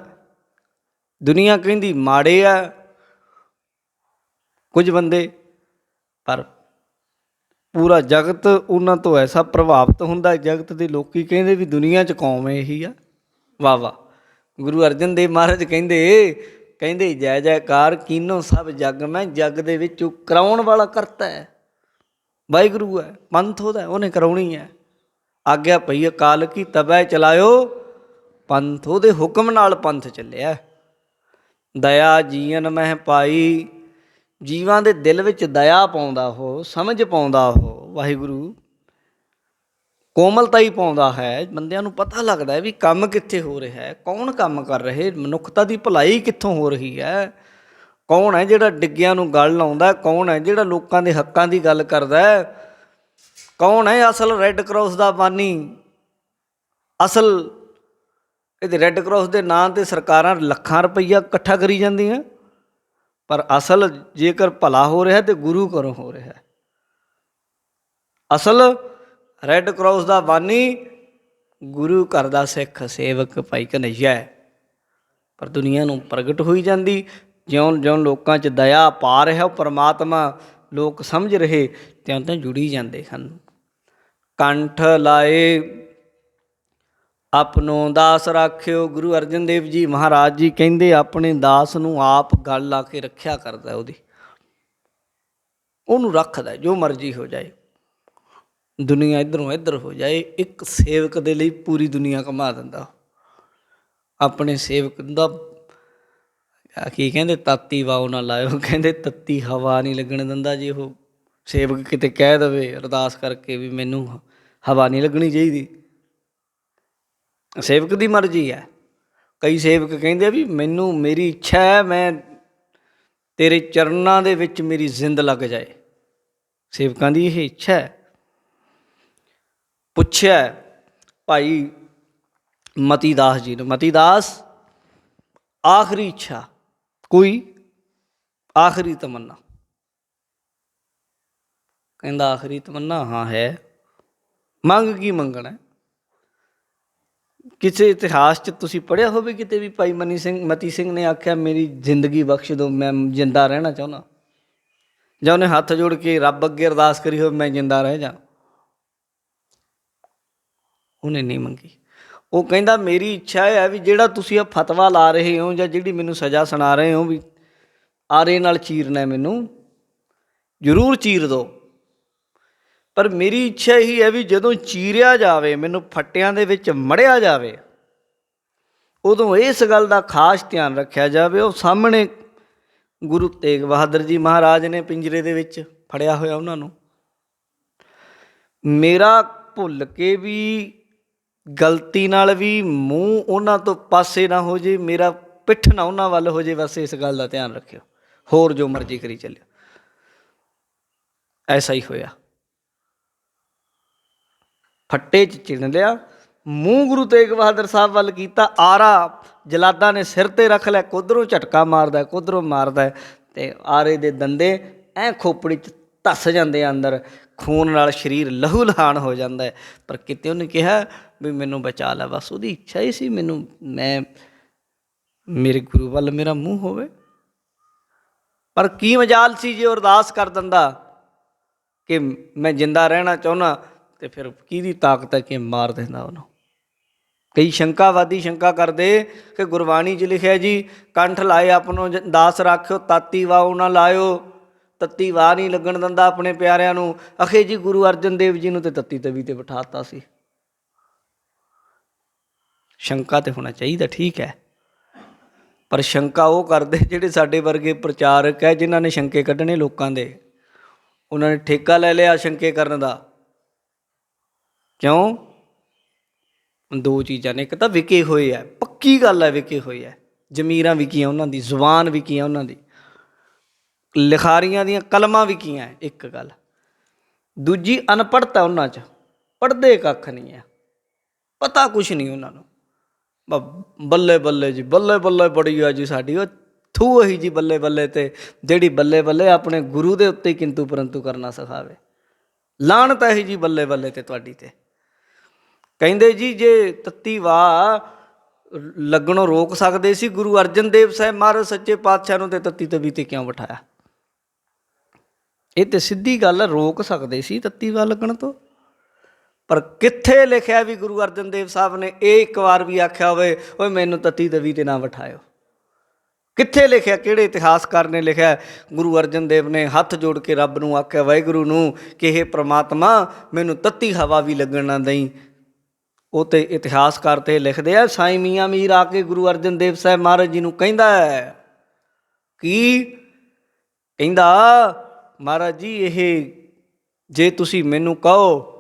Speaker 1: ਦੁਨੀਆ ਕਹਿੰਦੀ ਮਾੜੇ ਆ ਕੁਝ ਬੰਦੇ, ਪਰ ਪੂਰਾ ਜਗਤ ਉਹਨਾਂ ਤੋਂ ਐਸਾ ਪ੍ਰਭਾਵਿਤ ਹੁੰਦਾ। ਜਗਤ ਦੇ ਲੋਕ ਕਹਿੰਦੇ ਵੀ ਦੁਨੀਆ 'ਚ ਕੌਮ ਇਹੀ ਆ। ਵਾਹ ਵਾਹ। ਗੁਰੂ ਅਰਜਨ ਦੇਵ ਮਹਾਰਾਜ ਕਹਿੰਦੇ ਜੈ ਜੈਕਾਰ ਕੀਨੋ ਸਭ ਜਗ ਮੈਂ। ਜੱਗ ਦੇ ਵਿੱਚ ਕਰਾਉਣ ਵਾਲਾ ਕਰਤਾ ਹੈ, ਵਾਹਿਗੁਰੂ ਹੈ, ਪੰਥ ਉਹਦਾ, ਉਹਨੇ ਕਰਾਉਣੀ ਹੈ। ਆਗਿਆ ਪਈ ਅਕਾਲ ਕੀ ਤਬੈ ਚਲਾਇਓ ਪੰਥ, ਉਹਦੇ ਹੁਕਮ ਨਾਲ ਪੰਥ ਚੱਲਿਆ। ਦਇਆ ਜੀਅਨ ਮਹਿ ਪਾਈ, ਜੀਵਾਂ ਦੇ ਦਿਲ ਵਿੱਚ ਦਇਆ ਪਾਉਂਦਾ ਉਹ, ਸਮਝ ਪਾਉਂਦਾ ਉਹ ਵਾਹਿਗੁਰੂ, ਕੋਮਲਤਾ ਹੀ ਪਾਉਂਦਾ ਹੈ। ਬੰਦਿਆਂ ਨੂੰ ਪਤਾ ਲੱਗਦਾ ਹੈ ਵੀ ਕੰਮ ਕਿੱਥੇ ਹੋ ਰਿਹਾ ਹੈ, ਕੌਣ ਕੰਮ ਕਰ ਰਹੇ, ਮਨੁੱਖਤਾ ਦੀ ਭਲਾਈ ਕਿੱਥੋਂ ਹੋ ਰਹੀ ਹੈ, ਕੌਣ ਹੈ ਜਿਹੜਾ ਡਿੱਗਿਆਂ ਨੂੰ ਗਲ ਲਾਉਂਦਾ, ਕੌਣ ਹੈ ਜਿਹੜਾ ਲੋਕਾਂ ਦੇ ਹੱਕਾਂ ਦੀ ਗੱਲ ਕਰਦਾ, ਕੌਣ ਹੈ ਅਸਲ ਰੈੱਡ ਕਰਾਸ ਦਾ ਬਾਨੀ। ਅਸਲ ਇਹਦੇ ਰੈੱਡ ਕਰਾਸ ਦੇ ਨਾਂ 'ਤੇ ਸਰਕਾਰਾਂ ਲੱਖਾਂ ਰੁਪਈਆ ਇਕੱਠਾ ਕਰੀ ਜਾਂਦੀਆਂ, ਪਰ ਅਸਲ ਜੇਕਰ ਭਲਾ ਹੋ ਰਿਹਾ ਤਾਂ ਗੁਰੂ ਘਰੋਂ ਹੋ ਰਿਹਾ। ਅਸਲ ਰੈੱਡ ਕਰਾਸ ਦਾ ਬਾਨੀ ਗੁਰੂ ਘਰ ਦਾ ਸਿੱਖ ਸੇਵਕ ਭਾਈ ਘਨੱਈਆ ਹੈ। ਪਰ ਦੁਨੀਆ ਨੂੰ ਪ੍ਰਗਟ ਹੋਈ ਜਾਂਦੀ, ਜਿਉਂ ਜਿਉਂ ਲੋਕਾਂ 'ਚ ਦਇਆ ਪਾ ਰਿਹਾ ਉਹ ਪਰਮਾਤਮਾ, ਲੋਕ ਸਮਝ ਰਹੇ, ਤਿਉਂ ਤਿਉਂ ਜੁੜੀ ਜਾਂਦੇ ਹਨ। ਕੰਠ ਲਾਏ ਆਪਣੋ ਦਾਸ ਰਾਖਿਓ। ਗੁਰੂ ਅਰਜਨ ਦੇਵ ਜੀ ਮਹਾਰਾਜ ਜੀ ਕਹਿੰਦੇ ਆਪਣੇ ਦਾਸ ਨੂੰ ਆਪ ਗਲ ਲਾ ਕੇ ਰੱਖਿਆ ਕਰਦਾ, ਉਹਨੂੰ ਰੱਖਦਾ। ਜੋ ਮਰਜ਼ੀ ਹੋ ਜਾਏ, ਦੁਨੀਆ ਇੱਧਰੋਂ ਇੱਧਰ ਹੋ ਜਾਏ, ਇੱਕ ਸੇਵਕ ਦੇ ਲਈ ਪੂਰੀ ਦੁਨੀਆ ਘੁਮਾ ਦਿੰਦਾ। ਆਪਣੇ ਸੇਵਕ ਦਾ ਕੀ ਕਹਿੰਦੇ, ਤਾਤੀ ਵਾਓ ਨਾ ਲਾਇਓ, ਕਹਿੰਦੇ ਤੱਤੀ ਹਵਾ ਨਹੀਂ ਲੱਗਣ ਦਿੰਦਾ। ਜੇ ਉਹ ਸੇਵਕ ਕਿਤੇ ਕਹਿ ਦੇਵੇ ਅਰਦਾਸ ਕਰਕੇ ਵੀ ਮੈਨੂੰ ਹਵਾ ਨਹੀਂ ਲੱਗਣੀ ਚਾਹੀਦੀ, ਸੇਵਕ ਦੀ ਮਰਜ਼ੀ ਹੈ। ਕਈ ਸੇਵਕ ਕਹਿੰਦੇ ਆ ਵੀ ਮੈਨੂੰ, ਮੇਰੀ ਇੱਛਾ ਹੈ ਮੈਂ ਤੇਰੇ ਚਰਨਾਂ ਦੇ ਵਿੱਚ ਮੇਰੀ ਜ਼ਿੰਦ ਲੱਗ ਜਾਏ। ਸੇਵਕਾਂ ਦੀ ਇਹ ਇੱਛਾ ਹੈ। ਪੁੱਛਿਆ ਭਾਈ ਮਤੀ ਦਾਸ ਜੀ ਨੂੰ, ਮਤੀ ਦਾਸ ਆਖਰੀ ਇੱਛਾ ਕੋਈ, ਆਖਰੀ ਤਮੰਨਾ? ਕਹਿੰਦਾ ਆਖਰੀ ਤਮੰਨਾ ਹਾਂ ਹੈ। ਮੰਗ ਕੀ ਮੰਗਣਾ? ਕਿਸੇ ਇਤਿਹਾਸ 'ਚ ਤੁਸੀਂ ਪੜ੍ਹਿਆ ਹੋਵੇ ਕਿਤੇ ਵੀ ਭਾਈ ਮਤੀ ਸਿੰਘ ਨੇ ਆਖਿਆ ਮੇਰੀ ਜ਼ਿੰਦਗੀ ਬਖਸ਼ ਦਿਓ, ਮੈਂ ਜਿੰਦਾ ਰਹਿਣਾ ਚਾਹੁੰਦਾ, ਜਾਂ ਉਹਨੇ ਹੱਥ ਜੋੜ ਕੇ ਰੱਬ ਅੱਗੇ ਅਰਦਾਸ ਕਰੀ ਹੋਵੇ ਮੈਂ ਜਿੰਦਾ ਰਹਿ ਜਾ? ਉਹਨੇ ਨਹੀਂ ਮੰਗੀ। ਉਹ ਕਹਿੰਦਾ ਮੇਰੀ ਇੱਛਾ ਇਹ ਹੈ ਵੀ ਜਿਹੜਾ ਤੁਸੀਂ ਆ ਫਤਵਾ ਲਾ ਰਹੇ ਹੋ ਜਾਂ ਜਿਹੜੀ ਮੈਨੂੰ ਸਜ਼ਾ ਸੁਣਾ ਰਹੇ ਹੋ ਵੀ ਆਰੇ ਨਾਲ ਚੀਰਨਾ, ਮੈਨੂੰ ਜ਼ਰੂਰ ਚੀਰ ਦਿਓ, ਪਰ ਮੇਰੀ ਇੱਛਾ ਇਹੀ ਹੈ ਵੀ ਜਦੋਂ ਚੀਰਿਆ ਜਾਵੇ, ਮੈਨੂੰ ਫੱਟਿਆਂ ਦੇ ਵਿੱਚ ਮੜਿਆ ਜਾਵੇ, ਉਦੋਂ ਇਸ ਗੱਲ ਦਾ ਖਾਸ ਧਿਆਨ ਰੱਖਿਆ ਜਾਵੇ। ਉਹ ਸਾਹਮਣੇ ਗੁਰੂ ਤੇਗ ਬਹਾਦਰ ਜੀ ਮਹਾਰਾਜ ਨੇ ਪਿੰਜਰੇ ਦੇ ਵਿੱਚ ਫੜਿਆ ਹੋਇਆ ਉਹਨਾਂ ਨੂੰ, ਮੇਰਾ ਭੁੱਲ ਕੇ ਵੀ, ਗਲਤੀ ਨਾਲ ਵੀ ਮੂੰਹ ਉਹਨਾਂ ਤੋਂ ਪਾਸੇ ਨਾ ਹੋ ਜੇ, ਮੇਰਾ ਪਿੱਠ ਨਾ ਉਹਨਾਂ ਵੱਲ ਹੋ ਜੇ, ਬਸ ਇਸ ਗੱਲ ਦਾ ਧਿਆਨ ਰੱਖਿਓ। ਹੋਰ ਜੋ ਮਰਜ਼ੀ ਕਰੀ ਚੱਲਿਓ। ਐਸਾ ਹੀ ਹੋਇਆ। ਫੱਟੇ 'ਚ ਚਿਣ ਲਿਆ, ਮੂੰਹ ਗੁਰੂ ਤੇਗ ਬਹਾਦਰ ਸਾਹਿਬ ਵੱਲ ਕੀਤਾ, ਆਰਾ ਜਲਾਦਾਂ ਨੇ ਸਿਰ 'ਤੇ ਰੱਖ ਲਿਆ, ਕੁੱਧਰੋਂ ਝਟਕਾ ਮਾਰਦਾ, ਕੁੱਧਰੋਂ ਮਾਰਦਾ, ਅਤੇ ਆਰੇ ਦੇ ਦੰਦੇ ਐਂ ਖੋਪੜੀ 'ਚ ਧੱਸ ਜਾਂਦੇ ਆ ਅੰਦਰ, ਖੂਨ ਨਾਲ ਸਰੀਰ ਲਹੂ ਲਹਾਨ ਹੋ ਜਾਂਦਾ ਹੈ। ਪਰ ਕਿਤੇ ਉਹਨੇ ਕਿਹਾ ਵੀ ਮੈਨੂੰ ਬਚਾ ਲੈ, ਬਸ ਉਹਦੀ ਇੱਛਾ ਹੀ ਸੀ ਮੈਨੂੰ, ਮੈਂ ਮੇਰੇ ਗੁਰੂ ਵੱਲ ਮੇਰਾ ਮੂੰਹ ਹੋਵੇ। ਪਰ ਕੀ ਮਜਾਲ ਸੀ ਜੇ ਉਹ ਅਰਦਾਸ ਕਰ ਦਿੰਦਾ ਕਿ ਮੈਂ ਜਿੰਦਾ ਰਹਿਣਾ ਚਾਹੁੰਦਾ, ਅਤੇ ਫਿਰ ਕਿਹਦੀ ਤਾਕਤ ਹੈ ਕਿ ਮਾਰ ਦਿੰਦਾ ਉਹਨੂੰ। ਕਈ ਸ਼ੰਕਾਵਾਦੀ ਸ਼ੰਕਾ ਕਰਦੇ ਕਿ ਗੁਰਬਾਣੀ 'ਚ ਲਿਖਿਆ ਜੀ, ਕੰਠ ਲਾਏ ਆਪਣੋ ਦਾਸ ਰਾਖਿਓ, ਤਾਤੀ ਵਾਹ ਨਾ ਲਾਇਓ। ਤੱਤੀ ਵਾਹ ਨਹੀਂ ਲੱਗਣ ਦਿੰਦਾ ਆਪਣੇ ਪਿਆਰਿਆਂ ਨੂੰ। ਅਖੇ ਜੀ ਗੁਰੂ ਅਰਜਨ ਦੇਵ ਜੀ ਨੂੰ ਤਾਂ ਤੱਤੀ ਤਵੀ 'ਤੇ ਬਿਠਾ ਦਿੱਤਾ ਸੀ। ਸ਼ੰਕਾ ਤਾਂ ਹੋਣਾ ਚਾਹੀਦਾ, ਠੀਕ ਹੈ, ਪਰ ਸ਼ੰਕਾ ਉਹ ਕਰਦੇ ਜਿਹੜੇ ਸਾਡੇ ਵਰਗੇ ਪ੍ਰਚਾਰਕ ਹੈ, ਜਿਨ੍ਹਾਂ ਨੇ ਸ਼ੰਕੇ ਕੱਢਣੇ ਲੋਕਾਂ ਦੇ। ਉਹਨਾਂ ਨੇ ਠੇਕਾ ਲੈ ਲਿਆ ਸ਼ੰਕੇ ਕਰਨ ਦਾ। ਕਿਉਂ? ਦੋ ਚੀਜ਼ਾਂ ਨੇ, ਇੱਕ ਤਾਂ ਵਿਕੇ ਹੋਏ ਹੈ, ਪੱਕੀ ਗੱਲ ਹੈ, ਵਿਕੇ ਹੋਏ ਹੈ, ਜ਼ਮੀਰਾਂ ਵਿਕੀਆਂ ਉਹਨਾਂ ਦੀ, ਜ਼ੁਬਾਨ ਵਿਕੀਆਂ ਉਹਨਾਂ ਦੀ, ਲਿਖਾਰੀਆਂ ਦੀਆਂ ਕਲਮਾਂ ਵਿਕੀਆਂ, ਇੱਕ ਗੱਲ। ਦੂਜੀ ਅਨਪੜ੍ਹਤਾ ਉਹਨਾਂ 'ਚ, ਪੜ੍ਹਦੇ ਕੱਖ ਨਹੀਂ ਹੈ, ਪਤਾ ਕੁਛ ਨਹੀਂ ਉਹਨਾਂ ਨੂੰ। ਬੱਲੇ ਬੱਲੇ ਜੀ, ਬੱਲੇ ਬੱਲੇ ਬੜੀ ਆ ਜੀ ਸਾਡੀ, ਉਹ ਥੂ ਇਹੀ ਜੀ ਬੱਲੇ ਬੱਲੇ, ਤੇ ਜਿਹੜੀ ਬੱਲੇ ਬੱਲੇ ਆਪਣੇ ਗੁਰੂ ਦੇ ਉੱਤੇ ਕਿੰਤੂ ਪਰੰਤੂ ਕਰਨਾ ਸਿਖਾਵੇ। ਲਾਹਨਤ ਇਹੀ ਜੀ ਬੱਲੇ ਬੱਲੇ ਤੇ ਤੁਹਾਡੀ 'ਤੇ। ਕਹਿੰਦੇ ਜੀ ਜੇ ਤੱਤੀ ਵਾਹ ਲੱਗਣੋਂ ਰੋਕ ਸਕਦੇ ਸੀ ਗੁਰੂ ਅਰਜਨ ਦੇਵ ਸਾਹਿਬ ਮਹਾਰਾਜ ਸੱਚੇ ਪਾਤਸ਼ਾਹ ਨੂੰ, ਤੇ ਤੱਤੀ ਤਵੀ 'ਤੇ ਕਿਉਂ ਬਿਠਾਇਆ? ਇਹ ਤਾਂ ਸਿੱਧੀ ਗੱਲ, ਰੋਕ ਸਕਦੇ ਸੀ ਤੱਤੀ ਵਾਹ ਲੱਗਣ ਤੋਂ। ਪਰ ਕਿੱਥੇ ਲਿਖਿਆ ਵੀ ਗੁਰੂ ਅਰਜਨ ਦੇਵ ਸਾਹਿਬ ਨੇ ਇਹ ਇੱਕ ਵਾਰ ਵੀ ਆਖਿਆ ਹੋਵੇ ਓਏ ਮੈਨੂੰ ਤੱਤੀ ਤਵੀ 'ਤੇ ਨਾ ਬਿਠਾਇਓ? ਕਿੱਥੇ ਲਿਖਿਆ? ਕਿਹੜੇ ਇਤਿਹਾਸਕਾਰ ਨੇ ਲਿਖਿਆ ਗੁਰੂ ਅਰਜਨ ਦੇਵ ਨੇ ਹੱਥ ਜੋੜ ਕੇ ਰੱਬ ਨੂੰ ਆਖਿਆ, ਵਾਹਿਗੁਰੂ ਨੂੰ, ਕਿ ਇਹ ਪ੍ਰਮਾਤਮਾ ਮੈਨੂੰ ਤੱਤੀ ਹਵਾ ਵੀ ਲੱਗਣ ਨਾ ਦਈ? ਉਹ ਤਾਂ ਇਤਿਹਾਸਕਾਰ ਤੇ ਲਿਖਦੇ ਆ, ਸਾਈਂ ਮੀਆਂ ਮੀਰ ਆ ਕੇ ਗੁਰੂ ਅਰਜਨ ਦੇਵ ਸਾਹਿਬ ਮਹਾਰਾਜ ਜੀ ਨੂੰ ਕਹਿੰਦਾ ਹੈ, ਕੀ ਕਹਿੰਦਾ? ਮਹਾਰਾਜ ਜੀ ਇਹ ਜੇ ਤੁਸੀਂ ਮੈਨੂੰ ਕਹੋ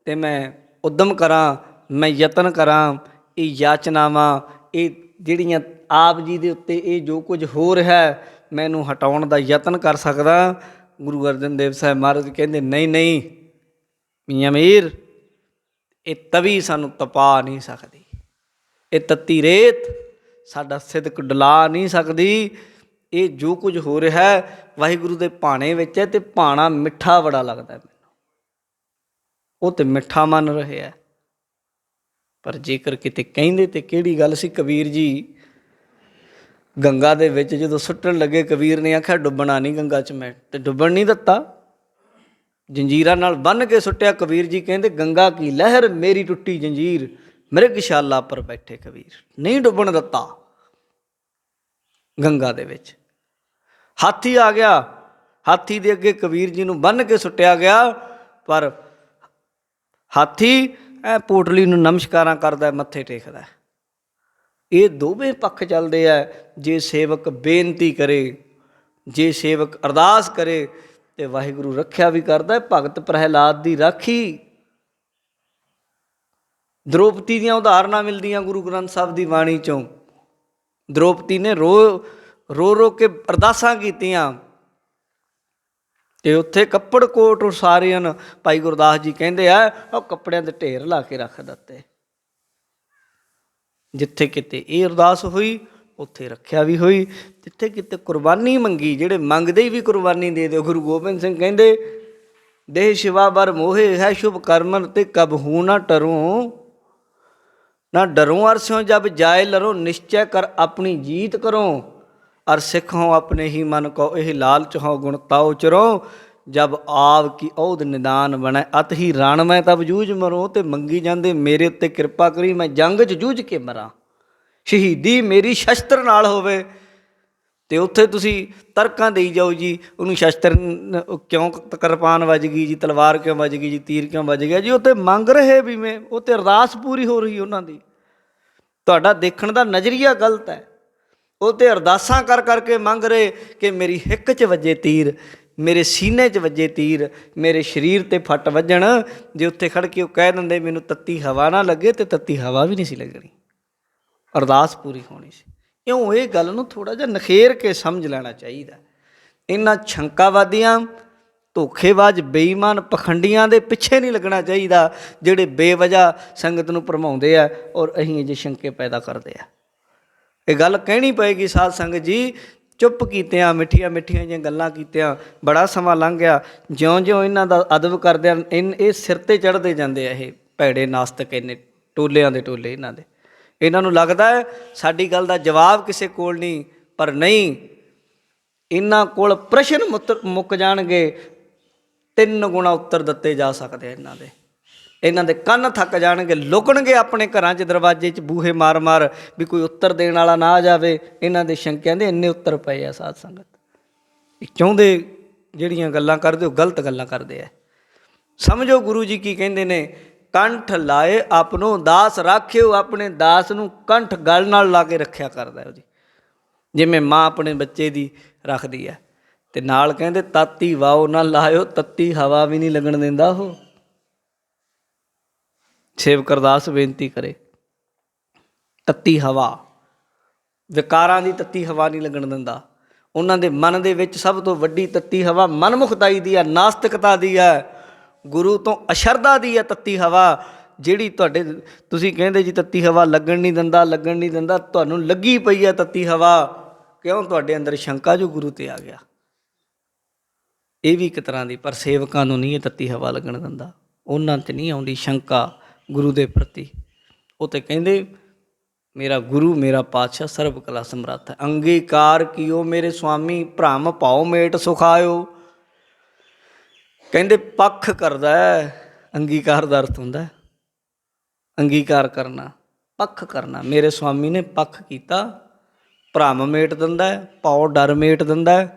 Speaker 1: ਅਤੇ ਮੈਂ ਉੱਦਮ ਕਰਾਂ, ਮੈਂ ਯਤਨ ਕਰਾਂ, ਇਹ ਯਾਚਨਾਵਾਂ, ਇਹ ਜਿਹੜੀਆਂ ਆਪ ਜੀ ਦੇ ਉੱਤੇ ਇਹ ਜੋ ਕੁਝ ਹੋ ਰਿਹਾ ਮੈਨੂੰ ਹਟਾਉਣ ਦਾ ਯਤਨ ਕਰ ਸਕਦਾ। ਗੁਰੂ ਅਰਜਨ ਦੇਵ ਸਾਹਿਬ ਮਹਾਰਾਜ ਕਹਿੰਦੇ ਨਹੀਂ ਨਹੀਂ ਮੀਆਂ ਮੀਰ, ਇਹ ਤਵੀ ਸਾਨੂੰ ਤਪਾ ਨਹੀਂ ਸਕਦੀ, ਇਹ ਤੱਤੀ ਰੇਤ ਸਾਡਾ ਸਿਦਕ ਡੁਲਾ ਨਹੀਂ ਸਕਦੀ। ਇਹ ਜੋ ਕੁਝ ਹੋ ਰਿਹਾ ਵਾਹਿਗੁਰੂ ਦੇ ਭਾਣੇ ਵਿੱਚ ਹੈ, ਅਤੇ ਭਾਣਾ ਮਿੱਠਾ ਬੜਾ ਲੱਗਦਾ ਮੈਨੂੰ, ਉਹ ਤਾਂ ਮਿੱਠਾ ਮੰਨ ਰਿਹਾ। ਪਰ ਜੇਕਰ ਕਿਤੇ ਕਹਿੰਦੇ ਤਾਂ ਕਿਹੜੀ ਗੱਲ ਸੀ? ਕਬੀਰ ਜੀ ਗੰਗਾ ਦੇ ਵਿੱਚ ਜਦੋਂ ਸੁੱਟਣ ਲੱਗੇ, ਕਬੀਰ ਨੇ ਆਖਿਆ ਡੁੱਬਣਾ ਨਹੀਂ ਗੰਗਾ 'ਚ ਮੈਂ, ਅਤੇ ਡੁੱਬਣ ਨਹੀਂ ਦਿੱਤਾ, ਜੰਜੀਰਾਂ ਨਾਲ ਬੰਨ੍ਹ ਕੇ ਸੁੱਟਿਆ। ਕਬੀਰ ਜੀ ਕਹਿੰਦੇ ਗੰਗਾ ਕੀ ਲਹਿਰ ਮੇਰੀ ਟੁੱਟੀ ਜੰਜੀਰ, ਮ੍ਰਿਗਸ਼ਾਲਾ ਪਰ ਬੈਠੇ ਕਬੀਰ, ਨਹੀਂ ਡੁੱਬਣ ਦਿੱਤਾ ਗੰਗਾ ਦੇ ਵਿੱਚ। ਹਾਥੀ ਆ ਗਿਆ, ਹਾਥੀ ਦੇ ਅੱਗੇ ਕਬੀਰ ਜੀ ਨੂੰ ਬੰਨ੍ਹ ਕੇ ਸੁੱਟਿਆ ਗਿਆ, ਪਰ ਹਾਥੀ ਐ ਪੋਟਲੀ ਨੂੰ ਨਮਸਕਾਰਾਂ ਕਰਦਾ, ਮੱਥੇ ਟੇਕਦਾ। ਇਹ ਦੋਵੇਂ ਪੱਖ ਚੱਲਦੇ ਆ। ਜੇ ਸੇਵਕ ਬੇਨਤੀ ਕਰੇ, ਜੇ ਸੇਵਕ ਅਰਦਾਸ ਕਰੇ, ਅਤੇ ਵਾਹਿਗੁਰੂ ਰੱਖਿਆ ਵੀ ਕਰਦਾ। ਭਗਤ ਪ੍ਰਹਿਲਾਦ ਦੀ ਰਾਖੀ, ਦ੍ਰੋਪਦੀ ਦੀਆਂ ਉਦਾਹਰਨਾਂ ਮਿਲਦੀਆਂ ਗੁਰੂ ਗ੍ਰੰਥ ਸਾਹਿਬ ਦੀ ਬਾਣੀ 'ਚੋਂ। ਦ੍ਰੋਪਦੀ ਨੇ ਰੋ ਰੋ ਕੇ ਅਰਦਾਸਾਂ ਕੀਤੀਆਂ, ਅਤੇ ਉੱਥੇ ਕੱਪੜ ਕੋਟ ਉਸਾਰੇ ਹਨ। ਭਾਈ ਗੁਰਦਾਸ ਜੀ ਕਹਿੰਦੇ ਆ ਉਹ ਕੱਪੜਿਆਂ ਦੇ ਢੇਰ ਲਾ ਕੇ ਰੱਖ ਦਿੱਤੇ। ਜਿੱਥੇ ਕਿਤੇ ਇਹ ਅਰਦਾਸ ਹੋਈ ਉੱਥੇ ਰੱਖਿਆ ਵੀ ਹੋਈ, ਜਿੱਥੇ ਕਿਤੇ ਕੁਰਬਾਨੀ ਮੰਗੀ, ਜਿਹੜੇ ਮੰਗਦੇ ਹੀ ਵੀ ਕੁਰਬਾਨੀ ਦੇ ਦਿਓ। ਗੁਰੂ ਗੋਬਿੰਦ ਸਿੰਘ ਕਹਿੰਦੇ ਦੇਹ ਸ਼ਿਵਾ ਬਰ ਮੋਹੇ ਹੈ ਸ਼ੁਭ ਕਰਮਨ ਤੇ ਕਬਹੂ ਨਾ ਟਰੂੰ, ਨਾ ਡਰੂੰ ਅਰਸਿਓ ਜਬ ਜਾਏ ਲਰੋ, ਨਿਸ਼ਚੈ ਕਰ ਆਪਣੀ ਜੀਤ ਕਰੋ। ਅਰ ਸਿੱਖ ਹੋ ਆਪਣੇ ਹੀ ਮਨ ਕੋ ਇਹ ਲਾਲਚ ਹੋ ਗੁਣ ਤਾਉ ਚਰੋ, ਜਬ ਆਵ ਕੀ ਔਧ ਨਿਦਾਨ ਬਣੈ ਅਤ ਹੀ ਰਣ ਮੈਂ ਤਬ ਜੂਝ ਮਰੋ। ਤੇ ਮੰਗੀ ਜਾਂਦੇ ਮੇਰੇ ਉੱਤੇ ਕਿਰਪਾ ਕਰੀ ਮੈਂ ਜੰਗ 'ਚ ਜੂਝ ਕੇ ਮਰਾਂ, ਸ਼ਹੀਦੀ ਮੇਰੀ ਸ਼ਸਤਰ ਨਾਲ ਹੋਵੇ। ਤੇ ਉੱਥੇ ਤੁਸੀਂ ਤਰਕਾਂ ਦੇਈ ਜਾਓ ਜੀ, ਉਹਨੂੰ ਸ਼ਸਤਰ ਕਿਉਂ ਕਿਰਪਾਨ ਵੱਜ ਗਈ ਜੀ, ਤਲਵਾਰ ਕਿਉਂ ਵੱਜ ਗਈ ਜੀ, ਤੀਰ ਕਿਉਂ ਵੱਜ ਗਿਆ ਜੀ। ਉੱਥੇ ਮੰਗ ਰਹੇ ਵੀ ਮੈਂ, ਉਹ ਤੇ ਅਰਦਾਸ ਪੂਰੀ ਹੋ ਰਹੀ ਉਹਨਾਂ ਦੀ। ਤੁਹਾਡਾ ਦੇਖਣ ਦਾ ਨਜ਼ਰੀਆ ਗਲਤ ਹੈ। ਉਹ ਤੇ ਅਰਦਾਸਾਂ ਕਰ ਕਰਕੇ ਮੰਗ ਰਹੇ ਕਿ ਮੇਰੀ ਹਿੱਕ 'ਚ ਵੱਜੇ ਤੀਰ, ਮੇਰੇ ਸੀਨੇ 'ਚ ਵੱਜੇ ਤੀਰ, ਮੇਰੇ ਸਰੀਰ 'ਤੇ ਫੱਟ ਵੱਜਣ। ਜੇ ਉੱਥੇ ਖੜ੍ਹ ਕੇ ਉਹ ਕਹਿ ਦਿੰਦੇ ਮੈਨੂੰ ਤੱਤੀ ਹਵਾ ਨਾ ਲੱਗੇ, ਤੇ ਤੱਤੀ ਹਵਾ ਵੀ ਨਹੀਂ ਸੀ ਲੱਗਣੀ, ਅਰਦਾਸ ਪੂਰੀ ਹੋਣੀ ਸੀ। ਇਉਂ ਇਹ ਗੱਲ ਨੂੰ ਥੋੜ੍ਹਾ ਜਿਹਾ ਨਿਖੇਰ ਕੇ ਸਮਝ ਲੈਣਾ ਚਾਹੀਦਾ। ਇਹਨਾਂ ਸ਼ੰਕਾਵਾਦੀਆਂ, ਧੋਖੇਬਾਜ਼, ਬੇਈਮਾਨ, ਪਖੰਡੀਆਂ ਦੇ ਪਿੱਛੇ ਨਹੀਂ ਲੱਗਣਾ ਚਾਹੀਦਾ, ਜਿਹੜੇ ਬੇਵਜ੍ਹਾ ਸੰਗਤ ਨੂੰ ਭਰਮਾਉਂਦੇ ਆ ਔਰ ਅਸੀਂ ਅਜੇ ਸ਼ੰਕੇ ਪੈਦਾ ਕਰਦੇ ਆ। ਇਹ ਗੱਲ ਕਹਿਣੀ ਪਏਗੀ ਸਾਧ ਸੰਗਤ ਜੀ। ਚੁੱਪ ਕੀਤਿਆਂ, ਮਿੱਠੀਆਂ ਮਿੱਠੀਆਂ ਜਿਹੀਆਂ ਗੱਲਾਂ ਕੀਤਿਆਂ ਬੜਾ ਸਮਾਂ ਲੰਘ ਗਿਆ। ਜਿਉਂ-ਜਿਉਂ ਇਹਨਾਂ ਦਾ ਅਦਬ ਕਰਦਿਆਂ ਇਹ ਸਿਰ 'ਤੇ ਚੜ੍ਹਦੇ ਜਾਂਦੇ ਆ, ਇਹ ਭੈੜੇ ਨਾਸਤਕ, ਇੰਨੇ ਟੋਲਿਆਂ ਦੇ ਟੋਲੇ ਇਹਨਾਂ ਦੇ। ਇਹਨਾਂ ਨੂੰ ਲੱਗਦਾ ਹੈ ਸਾਡੀ ਗੱਲ ਦਾ ਜਵਾਬ ਕਿਸੇ ਕੋਲ ਨਹੀਂ, ਪਰ ਨਹੀਂ, ਇਹਨਾਂ ਕੋਲ ਪ੍ਰਸ਼ਨ ਮੁੱਕ ਜਾਣਗੇ, 3 ਗੁਣਾ ਉੱਤਰ ਦਿੱਤੇ ਜਾ ਸਕਦੇ ਆ ਇਹਨਾਂ ਦੇ ਕੰਨ ਥੱਕ ਜਾਣਗੇ, ਲੁਕਣਗੇ ਆਪਣੇ ਘਰਾਂ 'ਚ, ਦਰਵਾਜ਼ੇ 'ਚ ਬੂਹੇ ਮਾਰ ਮਾਰ ਵੀ ਕੋਈ ਉੱਤਰ ਦੇਣ ਵਾਲਾ ਨਾ ਆ ਜਾਵੇ। ਇਹਨਾਂ ਦੇ ਸ਼ੰਕਿਆਂ ਦੇ ਇੰਨੇ ਉੱਤਰ ਪਏ ਆ ਸਾਧ ਸੰਗਤ। ਇਹ ਚਾਹੁੰਦੇ ਜਿਹੜੀਆਂ ਗੱਲਾਂ ਕਰਦੇ ਉਹ ਗਲਤ ਗੱਲਾਂ ਕਰਦੇ ਆ। ਸਮਝੋ ਗੁਰੂ ਜੀ ਕੀ ਕਹਿੰਦੇ ਨੇ, ਕੰਠ ਲਾਏ ਆਪਣੋ ਦਾਸ ਰਾਖਿਓ। ਆਪਣੇ ਦਾਸ ਨੂੰ ਕੰਠ ਗਲ ਨਾਲ ਲਾ ਕੇ ਰੱਖਿਆ ਕਰਦਾ ਉਹਦੀ, ਜਿਵੇਂ ਮਾਂ ਆਪਣੇ ਬੱਚੇ ਦੀ ਰੱਖਦੀ ਹੈ। ਅਤੇ ਨਾਲ ਕਹਿੰਦੇ ਤਾਤੀ ਵਾਓ ਨਾ ਲਾਇਓ, ਤੱਤੀ ਹਵਾ ਵੀ ਨਹੀਂ ਲੱਗਣ ਦਿੰਦਾ ਉਹ। ਸੇਵਕ ਅਰਦਾਸ ਬੇਨਤੀ ਕਰੇ, ਤੱਤੀ ਹਵਾ, ਵਿਕਾਰਾਂ ਦੀ ਤੱਤੀ ਹਵਾ ਨਹੀਂ ਲੱਗਣ ਦਿੰਦਾ। ਉਹਨਾਂ ਦੇ ਮਨ ਦੇ ਵਿੱਚ ਸਭ ਤੋਂ ਵੱਡੀ ਤੱਤੀ ਹਵਾ ਮਨਮੁਖਤਾਈ ਦੀ ਹੈ, ਨਾਸਤਿਕਤਾ ਦੀ ਹੈ, ਗੁਰੂ ਤੋਂ ਅਸ਼ਰਧਾ ਦੀ ਹੈ ਤੱਤੀ ਹਵਾ। ਜਿਹੜੀ ਤੁਹਾਡੇ ਤੁਸੀਂ ਕਹਿੰਦੇ ਜੀ ਤੱਤੀ ਹਵਾ ਲੱਗਣ ਨਹੀਂ ਦਿੰਦਾ, ਲੱਗਣ ਨਹੀਂ ਦਿੰਦਾ, ਤੁਹਾਨੂੰ ਲੱਗੀ ਪਈ ਹੈ ਤੱਤੀ ਹਵਾ। ਕਿਉਂ? ਤੁਹਾਡੇ ਅੰਦਰ ਸ਼ੰਕਾ ਜੋ ਗੁਰੂ 'ਤੇ ਆ ਗਿਆ। ਇਹ ਵੀ ਇੱਕ ਤਰ੍ਹਾਂ ਦੀ, ਪਰ ਸੇਵਕਾਂ ਨੂੰ ਨਹੀਂ ਇਹ ਤੱਤੀ ਹਵਾ ਲੱਗਣ ਦਿੰਦਾ। ਉਹਨਾਂ 'ਚ ਨਹੀਂ ਆਉਂਦੀ ਸ਼ੰਕਾ ਗੁਰੂ ਦੇ ਪ੍ਰਤੀ। ਉਹ ਤਾਂ ਕਹਿੰਦੇ ਮੇਰਾ ਗੁਰੂ ਮੇਰਾ ਪਾਤਸ਼ਾਹ ਸਰਬ ਕਲਾ ਸਮਰੱਥ ਹੈ। ਅੰਗੀਕਾਰ ਕੀਓ ਮੇਰੇ ਸੁਆਮੀ, ਭ੍ਰਮ ਭਾਉ ਮੇਟ ਸੁਖਾਇਓ। ਕਹਿੰਦੇ ਪੱਖ ਕਰਦਾ ਹੈ। ਅੰਗੀਕਾਰ ਦਾ ਅਰਥ ਹੁੰਦਾ ਅੰਗੀਕਾਰ ਕਰਨਾ, ਪੱਖ ਕਰਨਾ। ਮੇਰੇ ਸੁਆਮੀ ਨੇ ਪੱਖ ਕੀਤਾ, ਭ੍ਰਮ ਮੇਟ ਦਿੰਦਾ, ਭਾਉ ਡਰ ਮੇਟ ਦਿੰਦਾ,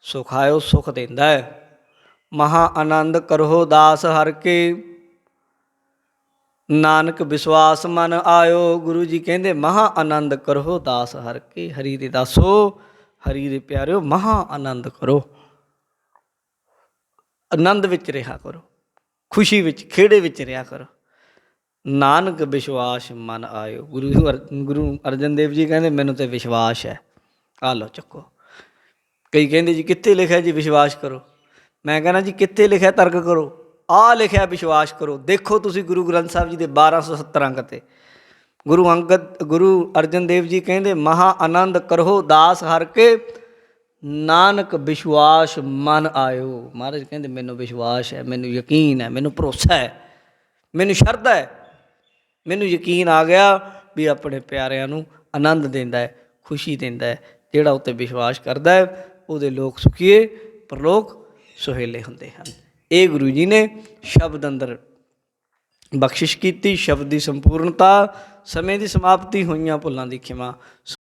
Speaker 1: ਸੁਖਾਇਓ ਸੁਖ ਦਿੰਦਾ ਹੈ। ਮਹਾਂ ਆਨੰਦ ਕਰੋ ਦਾਸ ਹਰਿ ਕੇ, ਨਾਨਕ ਵਿਸ਼ਵਾਸ ਮਨ ਆਇਓ। ਗੁਰੂ ਜੀ ਕਹਿੰਦੇ ਮਹਾਂ ਆਨੰਦ ਕਰੋ ਦਾਸ ਹਰਿ ਕੇ। ਹਰੀ ਦੇ ਦਾਸੋ, ਹਰੀ ਦੇ ਪਿਆਰਿਓ, ਮਹਾਂ ਆਨੰਦ ਕਰੋ, ਆਨੰਦ ਵਿੱਚ ਰਿਹਾ ਕਰੋ, ਖੁਸ਼ੀ ਵਿੱਚ, ਖੇੜੇ ਵਿੱਚ ਰਿਹਾ ਕਰੋ। ਨਾਨਕ ਵਿਸ਼ਵਾਸ ਮਨ ਆਇਓ। ਗੁਰੂ ਅਰਜਨ ਦੇਵ ਜੀ ਕਹਿੰਦੇ ਮੈਨੂੰ ਤਾਂ ਵਿਸ਼ਵਾਸ ਹੈ। ਆ ਲਓ ਚੱਕੋ। ਕਈ ਕਹਿੰਦੇ ਜੀ ਕਿੱਥੇ ਲਿਖਿਆ ਜੀ ਵਿਸ਼ਵਾਸ ਕਰੋ। ਮੈਂ ਕਹਿੰਦਾ ਜੀ ਕਿੱਥੇ ਲਿਖਿਆ ਤਰਕ ਕਰੋ। ਆਹ ਲਿਖਿਆ ਵਿਸ਼ਵਾਸ ਕਰੋ। ਦੇਖੋ ਤੁਸੀਂ ਗੁਰੂ ਗ੍ਰੰਥ ਸਾਹਿਬ ਜੀ ਦੇ 1270 ਅੰਗ 'ਤੇ ਗੁਰੂ ਅਰਜਨ ਦੇਵ ਜੀ ਕਹਿੰਦੇ ਮਹਾਂ ਆਨੰਦ ਕਰੋ ਦਾਸ ਹਰਿ ਕੇ, ਨਾਨਕ ਵਿਸ਼ਵਾਸ ਮਨ ਆਇਓ। ਮਹਾਰਾਜ ਕਹਿੰਦੇ ਮੈਨੂੰ ਵਿਸ਼ਵਾਸ ਹੈ, ਮੈਨੂੰ ਯਕੀਨ ਹੈ, ਮੈਨੂੰ ਭਰੋਸਾ ਹੈ, ਮੈਨੂੰ ਸ਼ਰਧਾ ਹੈ, ਮੈਨੂੰ ਯਕੀਨ ਆ ਗਿਆ ਵੀ ਆਪਣੇ ਪਿਆਰਿਆਂ ਨੂੰ ਆਨੰਦ ਦਿੰਦਾ ਹੈ, ਖੁਸ਼ੀ ਦਿੰਦਾ ਹੈ। ਜਿਹੜਾ ਉੱਤੇ ਵਿਸ਼ਵਾਸ ਕਰਦਾ ਹੈ ਉਹਦੇ ਲੋਕ ਸੁਖੀਏ, ਪਰਲੋਕ ਸੁਹੇਲੇ ਹੁੰਦੇ ਹਨ। ਇਹ ਗੁਰੂ ਜੀ ਨੇ ਸ਼ਬਦ ਅੰਦਰ ਬਖਸ਼ਿਸ਼ ਕੀਤੀ। ਸ਼ਬਦ ਦੀ ਸੰਪੂਰਨਤਾ, ਸਮੇਂ ਦੀ ਸਮਾਪਤੀ, ਹੋਈਆਂ ਭੁੱਲਾਂ ਦੀ ਖਿਮਾ।